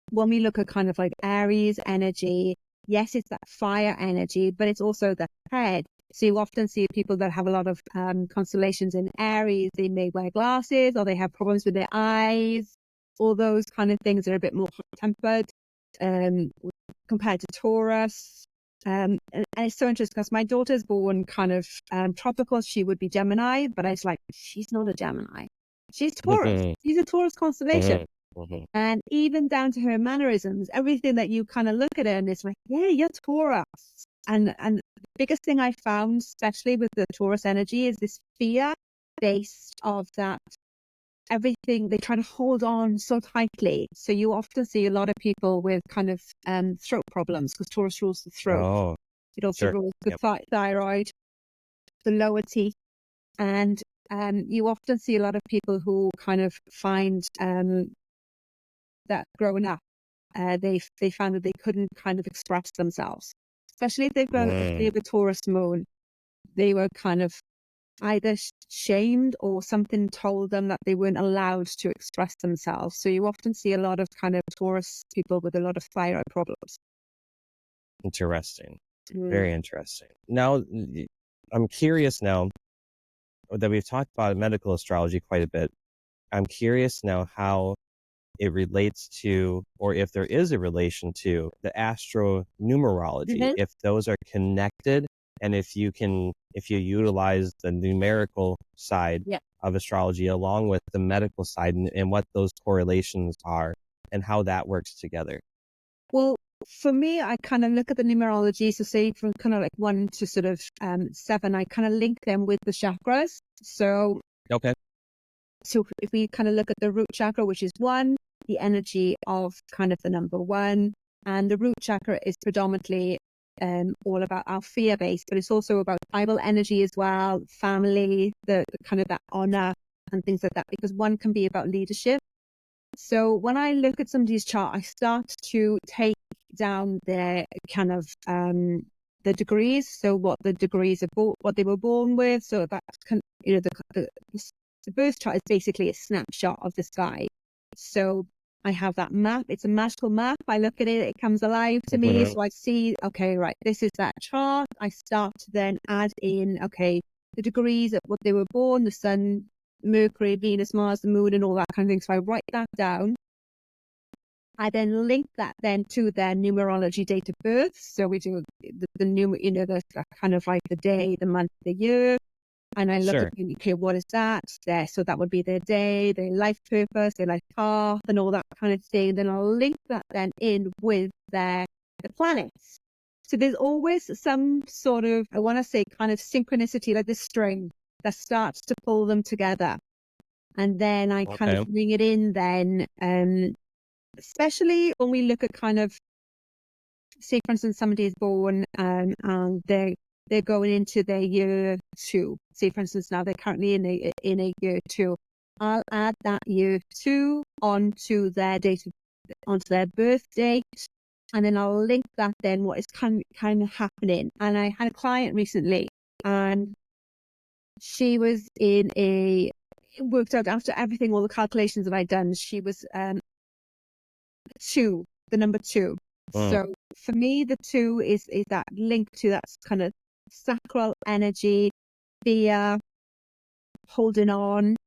when we look at kind of like Aries energy, yes, it's that fire energy, but it's also the head. So you often see people that have a lot of constellations in Aries, they may wear glasses or they have problems with their eyes. All those kind of things are a bit more hot-tempered compared to Taurus. And it's so interesting because my daughter's born kind of tropical. She would be Gemini, but I was like, she's not a Gemini. She's Taurus. She's a Taurus constellation. And even down to her mannerisms, everything that you kind of look at her and it's like, yeah, you're Taurus. And the biggest thing I found, especially with the Taurus energy, is this fear based of that everything they try to hold on so tightly. So you often see a lot of people with kind of throat problems because Taurus rules the throat. Oh, It also sure. rules the thyroid, the lower teeth. And you often see a lot of people who kind of find that growing up, they found that they couldn't kind of express themselves, especially if they've got a Taurus moon. They were kind of either shamed or something told them that they weren't allowed to express themselves. So you often see a lot of kind of Taurus people with a lot of thyroid problems. Interesting. Very interesting. Now, I'm curious now that we've talked about medical astrology quite a bit. I'm curious now how it relates to, or if there is a relation to, the astronumerology, if those are connected, and if you utilize the numerical side of astrology along with the medical side, and what those correlations are and how that works together. Well, for me, I kind of look at the numerology. So say from kind of like 1 to sort of 7, I kind of link them with the chakras. So if we kind of look at the root chakra, which is 1, the energy of kind of the number 1, and the root chakra is predominantly all about our fear base, but it's also about tribal energy as well, family, the kind of that honor and things like that, because 1 can be about leadership. So when I look at somebody's chart, I start to take down their kind of the degrees. So what the degrees of what they were born with. So that's kind of, the birth chart is basically a snapshot of the sky. So I have that map. It's a magical map. I look at it, it comes alive to me. So I see, okay, right, this is that chart. I start to then add in, okay, the degrees of what they were born, the sun, Mercury, Venus, Mars, the moon, and all that kind of thing. So I write that down. I then link that then to their numerology date of birth. So we do the the kind of like the day, the month, the year. And I look at, okay, what is that there? So that would be their day, their life purpose, their life path, and all that kind of thing. Then I'll link that then in with the planets. So there's always some sort of, I want to say, kind of synchronicity, like this string that starts to pull them together. And then I kind of bring it in then, especially when we look at kind of, say, for instance, somebody is born and they're going into their year 2. Say, for instance, now they're currently in a year 2. I'll add that year 2 onto their onto their birth date, and then I'll link that then what is kind of happening. And I had a client recently, and she was it worked out after everything, all the calculations that I'd done. She was 2, the number 2. So for me, the 2 is that link to that kind of sacral energy, fear, holding on.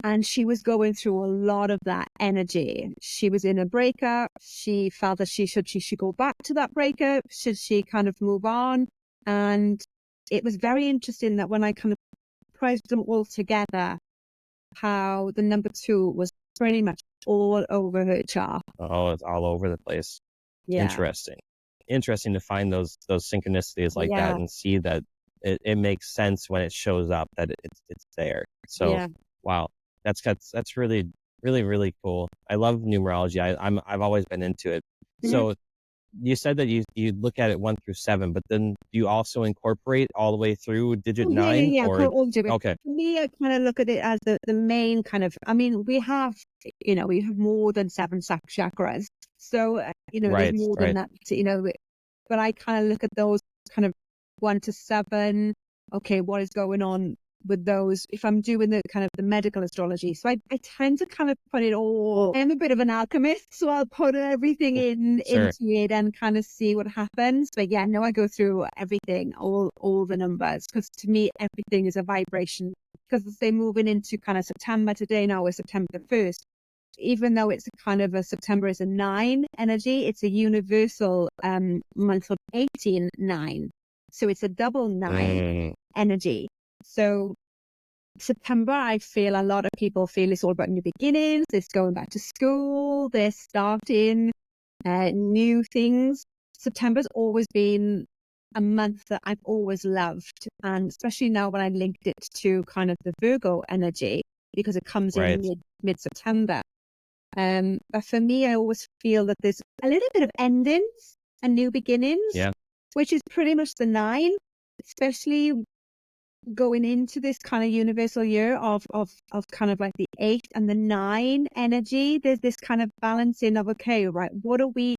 And she was going through a lot of that energy. She was in a breakup. She felt that she should go back to that breakup. Should she kind of move on? And it was very interesting that when I kind of priced them all together, how the number 2 was pretty much all over her chart. Oh, it's all over the place. Yeah. Interesting to find those synchronicities like that and see that it makes sense when it shows up that it's there. So Yeah. wow, that's really really cool. I love numerology. I've always been into it. Mhm. So you said that you look at it 1 through 7, but then do you also incorporate all the way through digit Oh, yeah, 9 yeah, yeah. or All do it. okay, For me, I kind of look at it as the main kind of, I mean, we have more than seven chakras. So, there's right, more than right. that, but I kind of look at those kind of 1 to 7. Okay, what is going on with those if I'm doing the kind of the medical astrology? So I tend to kind of put it all. I'm a bit of an alchemist, so I'll put everything Sure. into it and kind of see what happens. But yeah, no, I go through everything, all the numbers, because to me everything is a vibration. Because as they moving into kind of September today, now we're September the 1st. Even though it's a kind of a September is a 9 energy, it's a universal month of 18-9. So it's a double 9 Mm, energy. So September, I feel a lot of people feel it's all about new beginnings. It's going back to school. They're starting new things. September's always been a month that I've always loved. And especially now when I linked it to kind of the Virgo energy, because it comes right. in mid-September. But for me, I always feel that there's a little bit of endings and new beginnings, Yeah. which is pretty much the 9, especially going into this kind of universal year of kind of like the 8 and the 9 energy. There's this kind of balancing of, okay, right, what are we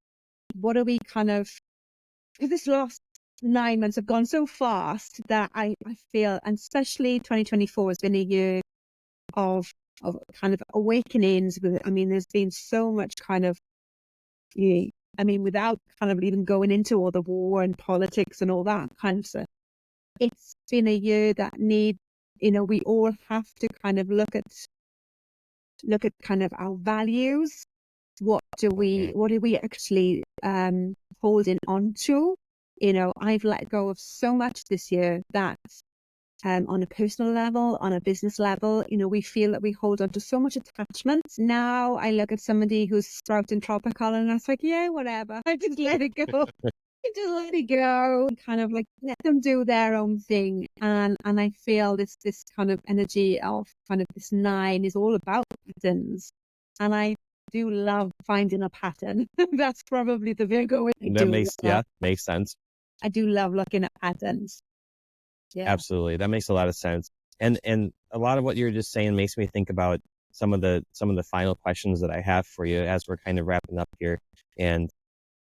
kind of, because this last 9 months have gone so fast that I feel, and especially 2024 has been a year of kind of awakenings. I mean, there's been so much kind of, I mean, without kind of even going into all the war and politics and all that kind of stuff, it's been a year that we all have to kind of look at kind of our values. What Mhm. are we actually holding on to? I've let go of so much this year that on a personal level, on a business level, we feel that we hold on to so much attachment. Now I look at somebody who's sprouting tropical and I was like, yeah, whatever. I just let it go. I just let it go and kind of like let them do their own thing. And I feel this kind of energy of kind of this 9 is all about patterns. And I do love finding a pattern. That's probably the Virgo way I That do. makes yeah, makes sense. I do love looking at patterns. Yeah. Absolutely. That makes a lot of sense. And a lot of what you're just saying makes me think about some of the final questions that I have for you as we're kind of wrapping up here. And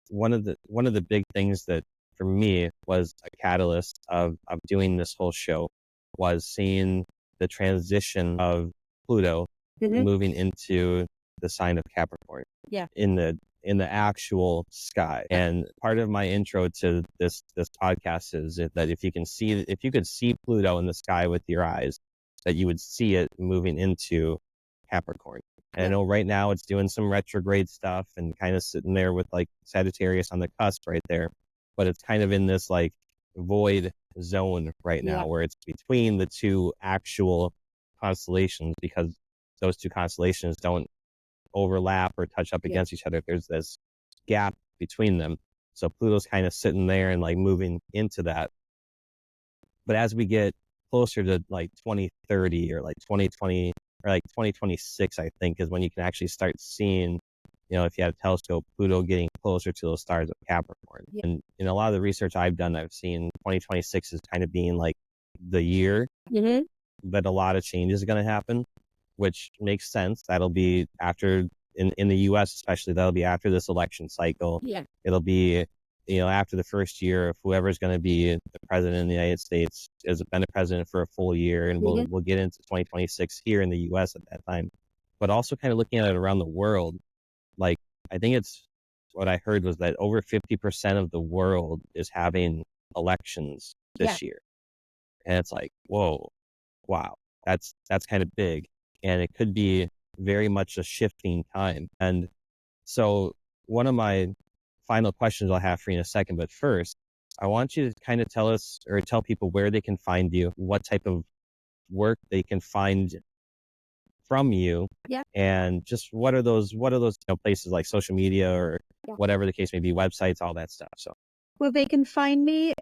one of the big things that for me was a catalyst of doing this whole show was seeing the transition of Pluto Mhm. moving into the sign of Capricorn Yeah. in the actual sky. And part of my intro to this podcast is that if you could see Pluto in the sky with your eyes, that you would see it moving into Capricorn. And I Yeah. know right now it's doing some retrograde stuff and kind of sitting there with like Sagittarius on the cusp right there. But it's kind of in this like void zone right Yeah. now where it's between the two actual constellations because those two constellations don't overlap or touch up Yeah. against each other. There's this gap between them. So Pluto's kind of sitting there and like moving into that. But as we get closer to like 2030 or like 2020 or like 2026, I think is when you can actually start seeing, if you have a telescope, Pluto getting closer to those stars of Capricorn. Yeah. And in a lot of the research I've done, I've seen 2026 is kind of being like the year Mhm. that a lot of change is going to happen, which makes sense. That'll be after in the US, especially, that'll be after this election cycle. Yeah. It'll be, after the first year of whoever's going to be the president in the United States has been a president for a full year. And Mhm. we'll get into 2026 here in the US at that time. But also kind of looking at it around the world, like I think it's what I heard was that over 50% of the world is having elections Yeah. this year. And it's like, whoa, wow, that's kind of big. And it could be very much a shifting time. And so one of my final questions I'll have for you in a second, but first, I want you to kind of tell us or tell people where they can find you, what type of work they can find from you, Yeah. and just what are those places like social media or Yeah. whatever the case may be, websites, all that stuff. So Well, they can find me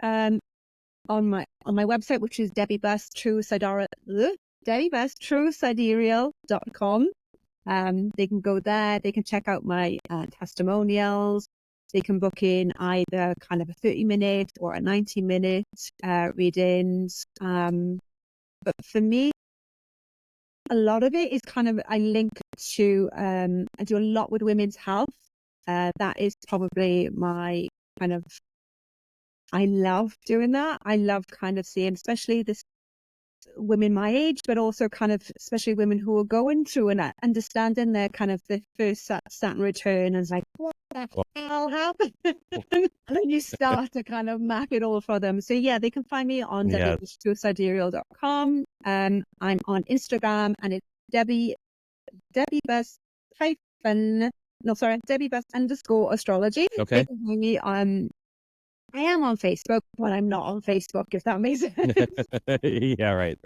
on my website, which is debbiebestruesidereal.com. They can go there. They can check out my testimonials. They can book in either kind of a 30-minute or a 90-minute readings. But for me, a lot of it is kind of, I link to, I do a lot with women's health. That is probably my kind of, I love doing that. I love kind of seeing, especially this women my age, but also kind of, especially women who are going through and understanding their kind of the first Saturn return, and it's like, what the hell happened? And then you start to kind of map it all for them. So yeah, they can find me on debbiebestruesidereal.com. I'm on Instagram, and it's Debbie_Best_astrology. Okay. They can find me on, I am on Facebook, but I'm not on Facebook, if that makes sense. Yeah, right.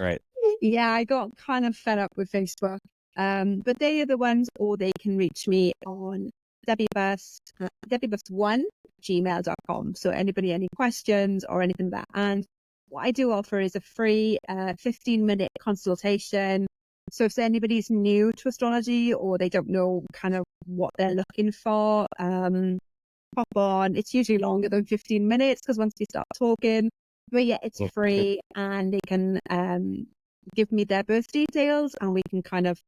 Yeah, I got kind of fed up with Facebook. But they are the ones, or they can reach me on debbieBest1@gmail.com. So anybody, any questions or anything like that. And what I do offer is a free 15-minute consultation. So if anybody's new to astrology, or they don't know kind of what they're looking for, pop on. It's usually longer than 15 minutes because once you start talking, but yeah, it's free, and they can give me their birth details, and we can kind of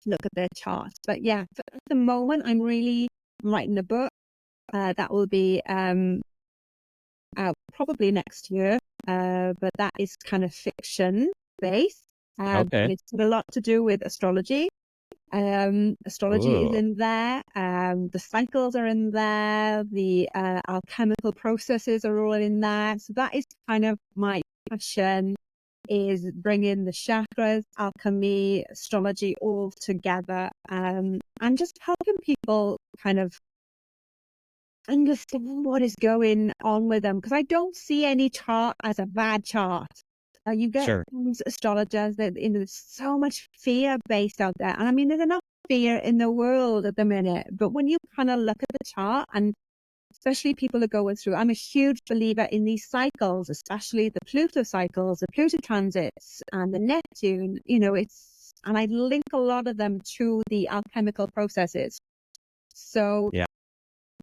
look at their charts. But yeah, at the moment, I'm writing a book that will be out probably next year, but that is kind of fiction based. And it's got a lot to do with astrology. Astrology is in there. The cycles are in there. The alchemical processes are all in there. So that is kind of my passion, is bringing the chakras, alchemy, astrology all together, and just helping people kind of understand what is going on with them. Because I don't see any chart as a bad chart. You get these astrologers that, there's so much fear based out there. And I mean, there's enough fear in the world at the minute. But when you kind of look at the chart, and especially people are going through, I'm a huge believer in these cycles, especially the Pluto cycles, the Pluto transits, and the Neptune, and I link a lot of them to the alchemical processes. So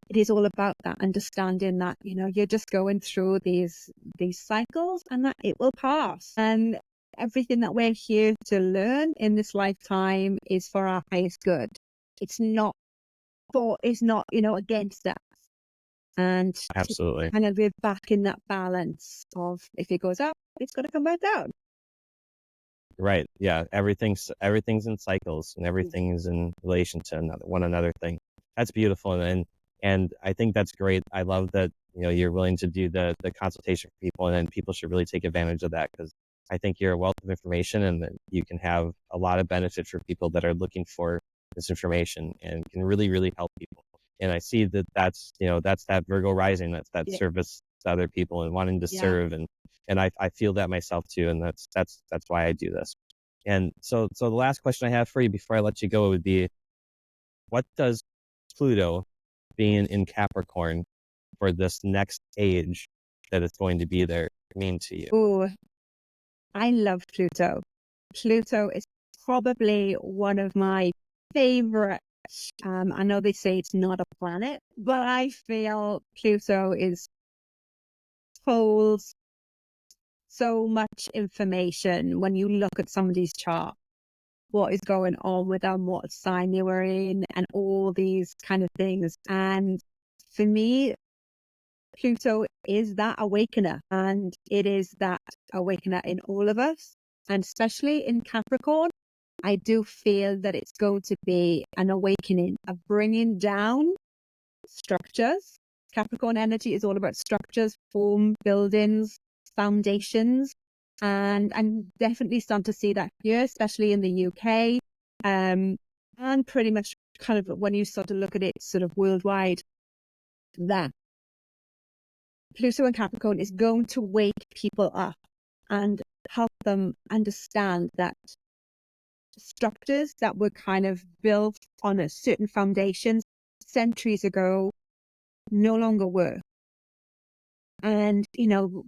it is all about that, understanding that, you're just going through these cycles, and that it will pass. And everything that we're here to learn in this lifetime is for our highest good. It's not against us. And absolutely, kind of live back in that balance of, if it goes up, it's going to come back down. Right. Yeah. Everything's in cycles, and everything is in relation to one another thing. That's beautiful. And I think that's great. I love that, you're willing to do the consultation for people, and then people should really take advantage of that, because I think you're a wealth of information, and that you can have a lot of benefit for people that are looking for this information, and can really, really help people. And I see that's that Virgo rising, that's that service to other people and wanting to serve. And I feel that myself too. And that's why I do this. And so the last question I have for you before I let you go would be, what does Pluto being in Capricorn for this next age that it's going to be there mean to you? Oh, I love Pluto. Pluto is probably one of my favorite. I know they say it's not a planet, but I feel Pluto holds so much information when you look at somebody's chart, what is going on with them, what sign they were in, and all these kind of things. And for me, Pluto is that awakener, and it is that awakener in all of us, and especially in Capricorn. I do feel that it's going to be an awakening of bringing down structures. Capricorn energy is all about structures, form, buildings, foundations. And I'm definitely starting to see that here, especially in the UK. And pretty much kind of when you start to look at it sort of worldwide, that Pluto and Capricorn is going to wake people up and help them understand that structures that were kind of built on a certain foundation centuries ago no longer work. And,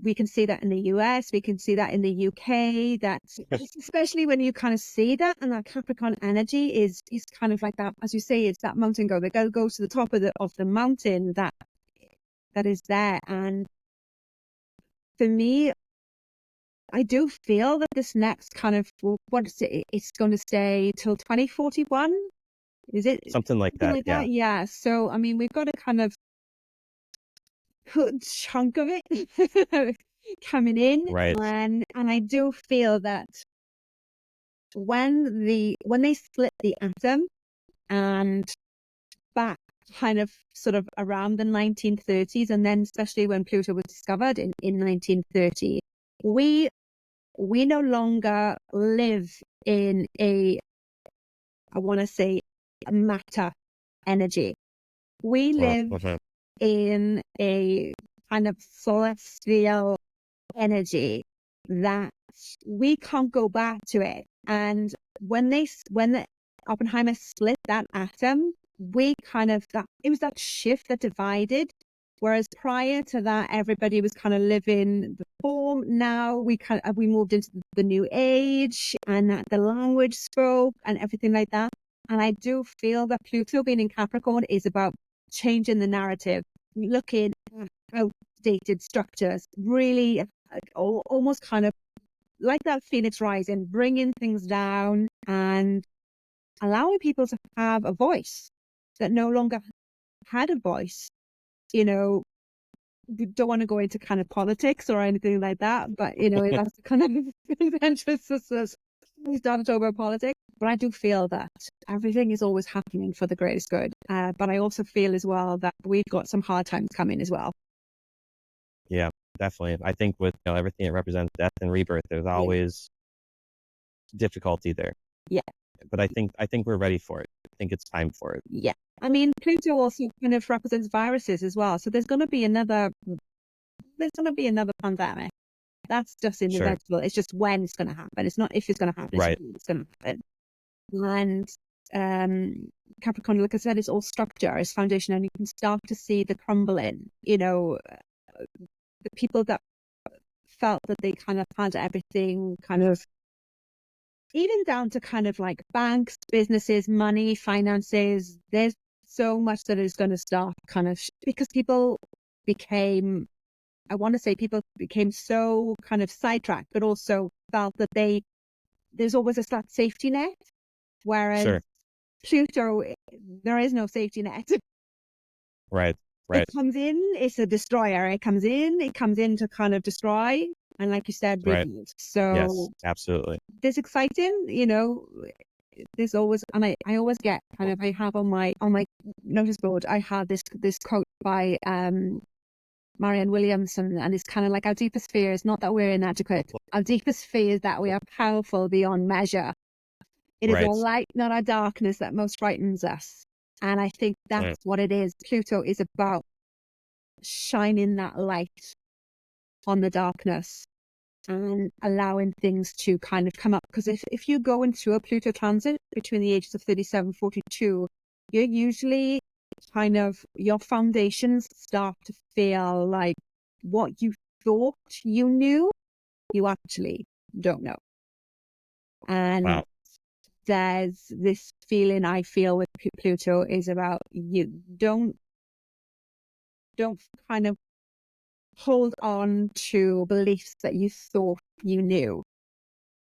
we can see that in the US, we can see that in the UK, that especially when you kind of see that, and that Capricorn energy is kind of like that, as you say, it's that mountain goat. They go to the top of the mountain that is there. And for me, I do feel that this next kind of, it's going to stay till 2041. Is it? Something like that, yeah. Yeah. So, I mean, we've got a kind of good chunk of it coming in. Right. And I do feel that when they split the atom, and back kind of sort of around the 1930s, and then especially when Pluto was discovered in 1930, we no longer live in I want to say, a matter energy. We live in a kind of celestial energy that we can't go back to it. And when the Oppenheimer split that atom, we kind of, it was that shift that divided. Whereas prior to that, everybody was kind of living the form. Now we moved into the new age, and that the language spoke and everything like that. And I do feel that Pluto being in Capricorn is about changing the narrative, looking at outdated structures, really almost kind of like that Phoenix rising, bringing things down and allowing people to have a voice that no longer had a voice. We don't want to go into kind of politics or anything like that, but that's kind of contentious. We started talking about politics, but I do feel that everything is always happening for the greatest good. But I also feel as well that we've got some hard times coming as well. Yeah, definitely. I think with everything it represents, death and rebirth, there's always difficulty there. Yeah. But I think we're ready for it. I think it's time for it. Yeah. I mean, Pluto also kind of represents viruses as well. So there's going to be another pandemic. That's just inevitable. Sure. It's just when it's going to happen. It's not if it's going to happen. Right. It's going to happen. And Capricorn, like I said, it's all structure, it's foundation, and you can start to see the crumbling. The people that felt that they kind of had everything kind of, even down to kind of like banks, businesses, money, finances, there's so much that is going to start kind of, because people became so kind of sidetracked, but also felt that there's always a safety net. Whereas Pluto, there is no safety net. Right. It comes in, it's a destroyer. It comes in to kind of destroy. And like you said, rebuild. So yes, absolutely. It's exciting, there's always, and I always get kind of, I have on my notice board, I have this quote by Marianne Williamson, and it's kind of like, our deepest fear is not that we're inadequate. Our deepest fear is that we are powerful beyond measure. It is our light, not our darkness, that most frightens us. And I think that's what it is. Pluto is about shining that light on the darkness and allowing things to kind of come up. Because if you go into a Pluto transit between the ages of 37, 42, you're usually kind of, your foundations start to feel like what you thought you knew, you actually don't know. And there's this feeling I feel with Pluto is about, you don't kind of hold on to beliefs that you thought you knew.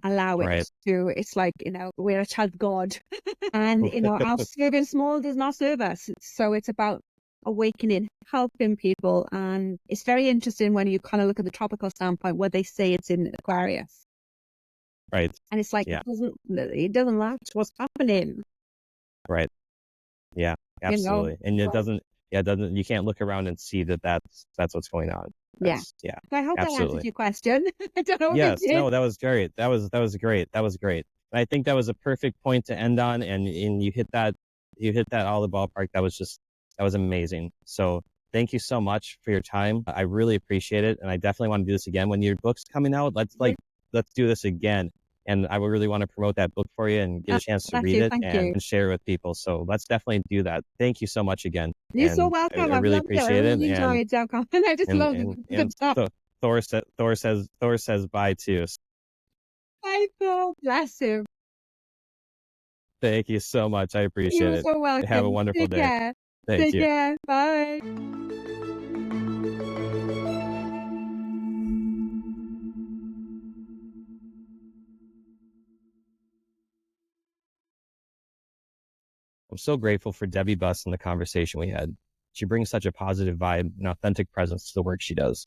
Allow it to, it's like, we're a child of God and, our serving small does not serve us. So it's about awakening, helping people. And it's very interesting when you kind of look at the tropical standpoint where they say it's in Aquarius. Right. And it's like, it doesn't match what's happening. Right. Yeah, absolutely. And it doesn't, you can't look around and see that that's what's going on. Yeah. So I hope that answers your question. I don't know. Yes. No, that was great. That was great. That was great. And I think that was a perfect point to end on. And you hit that all the ballpark. That was amazing. So thank you so much for your time. I really appreciate it. And I definitely want to do this again. When your book's coming out, let's do this again. And I would really want to promote that book for you and get a chance to Bless read you. it Thank you. and share it with people. So let's definitely do that. Thank you so much again. You're so And welcome. I I've really loved it. I appreciate it. really enjoyed it. I just love the good stuff. Thor says bye too. I thought, bless him. Thank you so much. I appreciate You're it. so welcome. Have a wonderful Take day. care. Thank Take you. care. Bye. I'm so grateful for Debbie Buss and the conversation we had. She brings such a positive vibe and authentic presence to the work she does.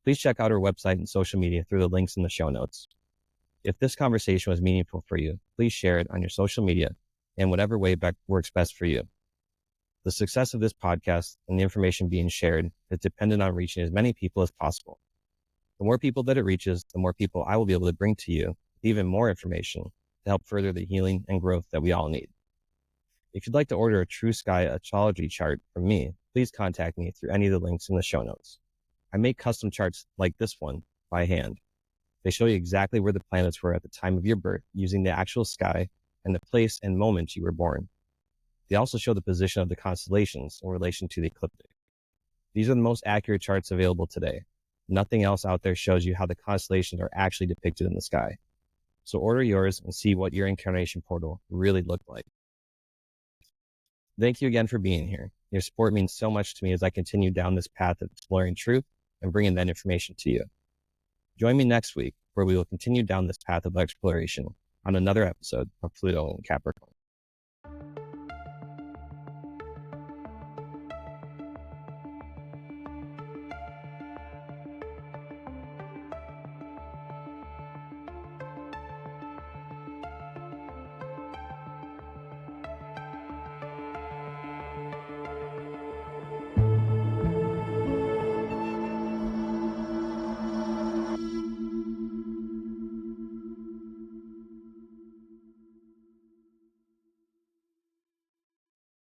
Please check out her website and social media through the links in the show notes. If this conversation was meaningful for you, please share it on your social media in whatever way works best for you. The success of this podcast and the information being shared is dependent on reaching as many people as possible. The more people that it reaches, the more people I will be able to bring to you with even more information to help further the healing and growth that we all need. If you'd like to order a True Sky astrology chart from me, please contact me through any of the links in the show notes. I make custom charts like this one by hand. They show you exactly where the planets were at the time of your birth using the actual sky and the place and moment you were born. They also show the position of the constellations in relation to the ecliptic. These are the most accurate charts available today. Nothing else out there shows you how the constellations are actually depicted in the sky. So order yours and see what your incarnation portal really looked like. Thank you again for being here. Your support means so much to me as I continue down this path of exploring truth and bringing that information to you. Join me next week where we will continue down this path of exploration on another episode of Pluto and Capricorn.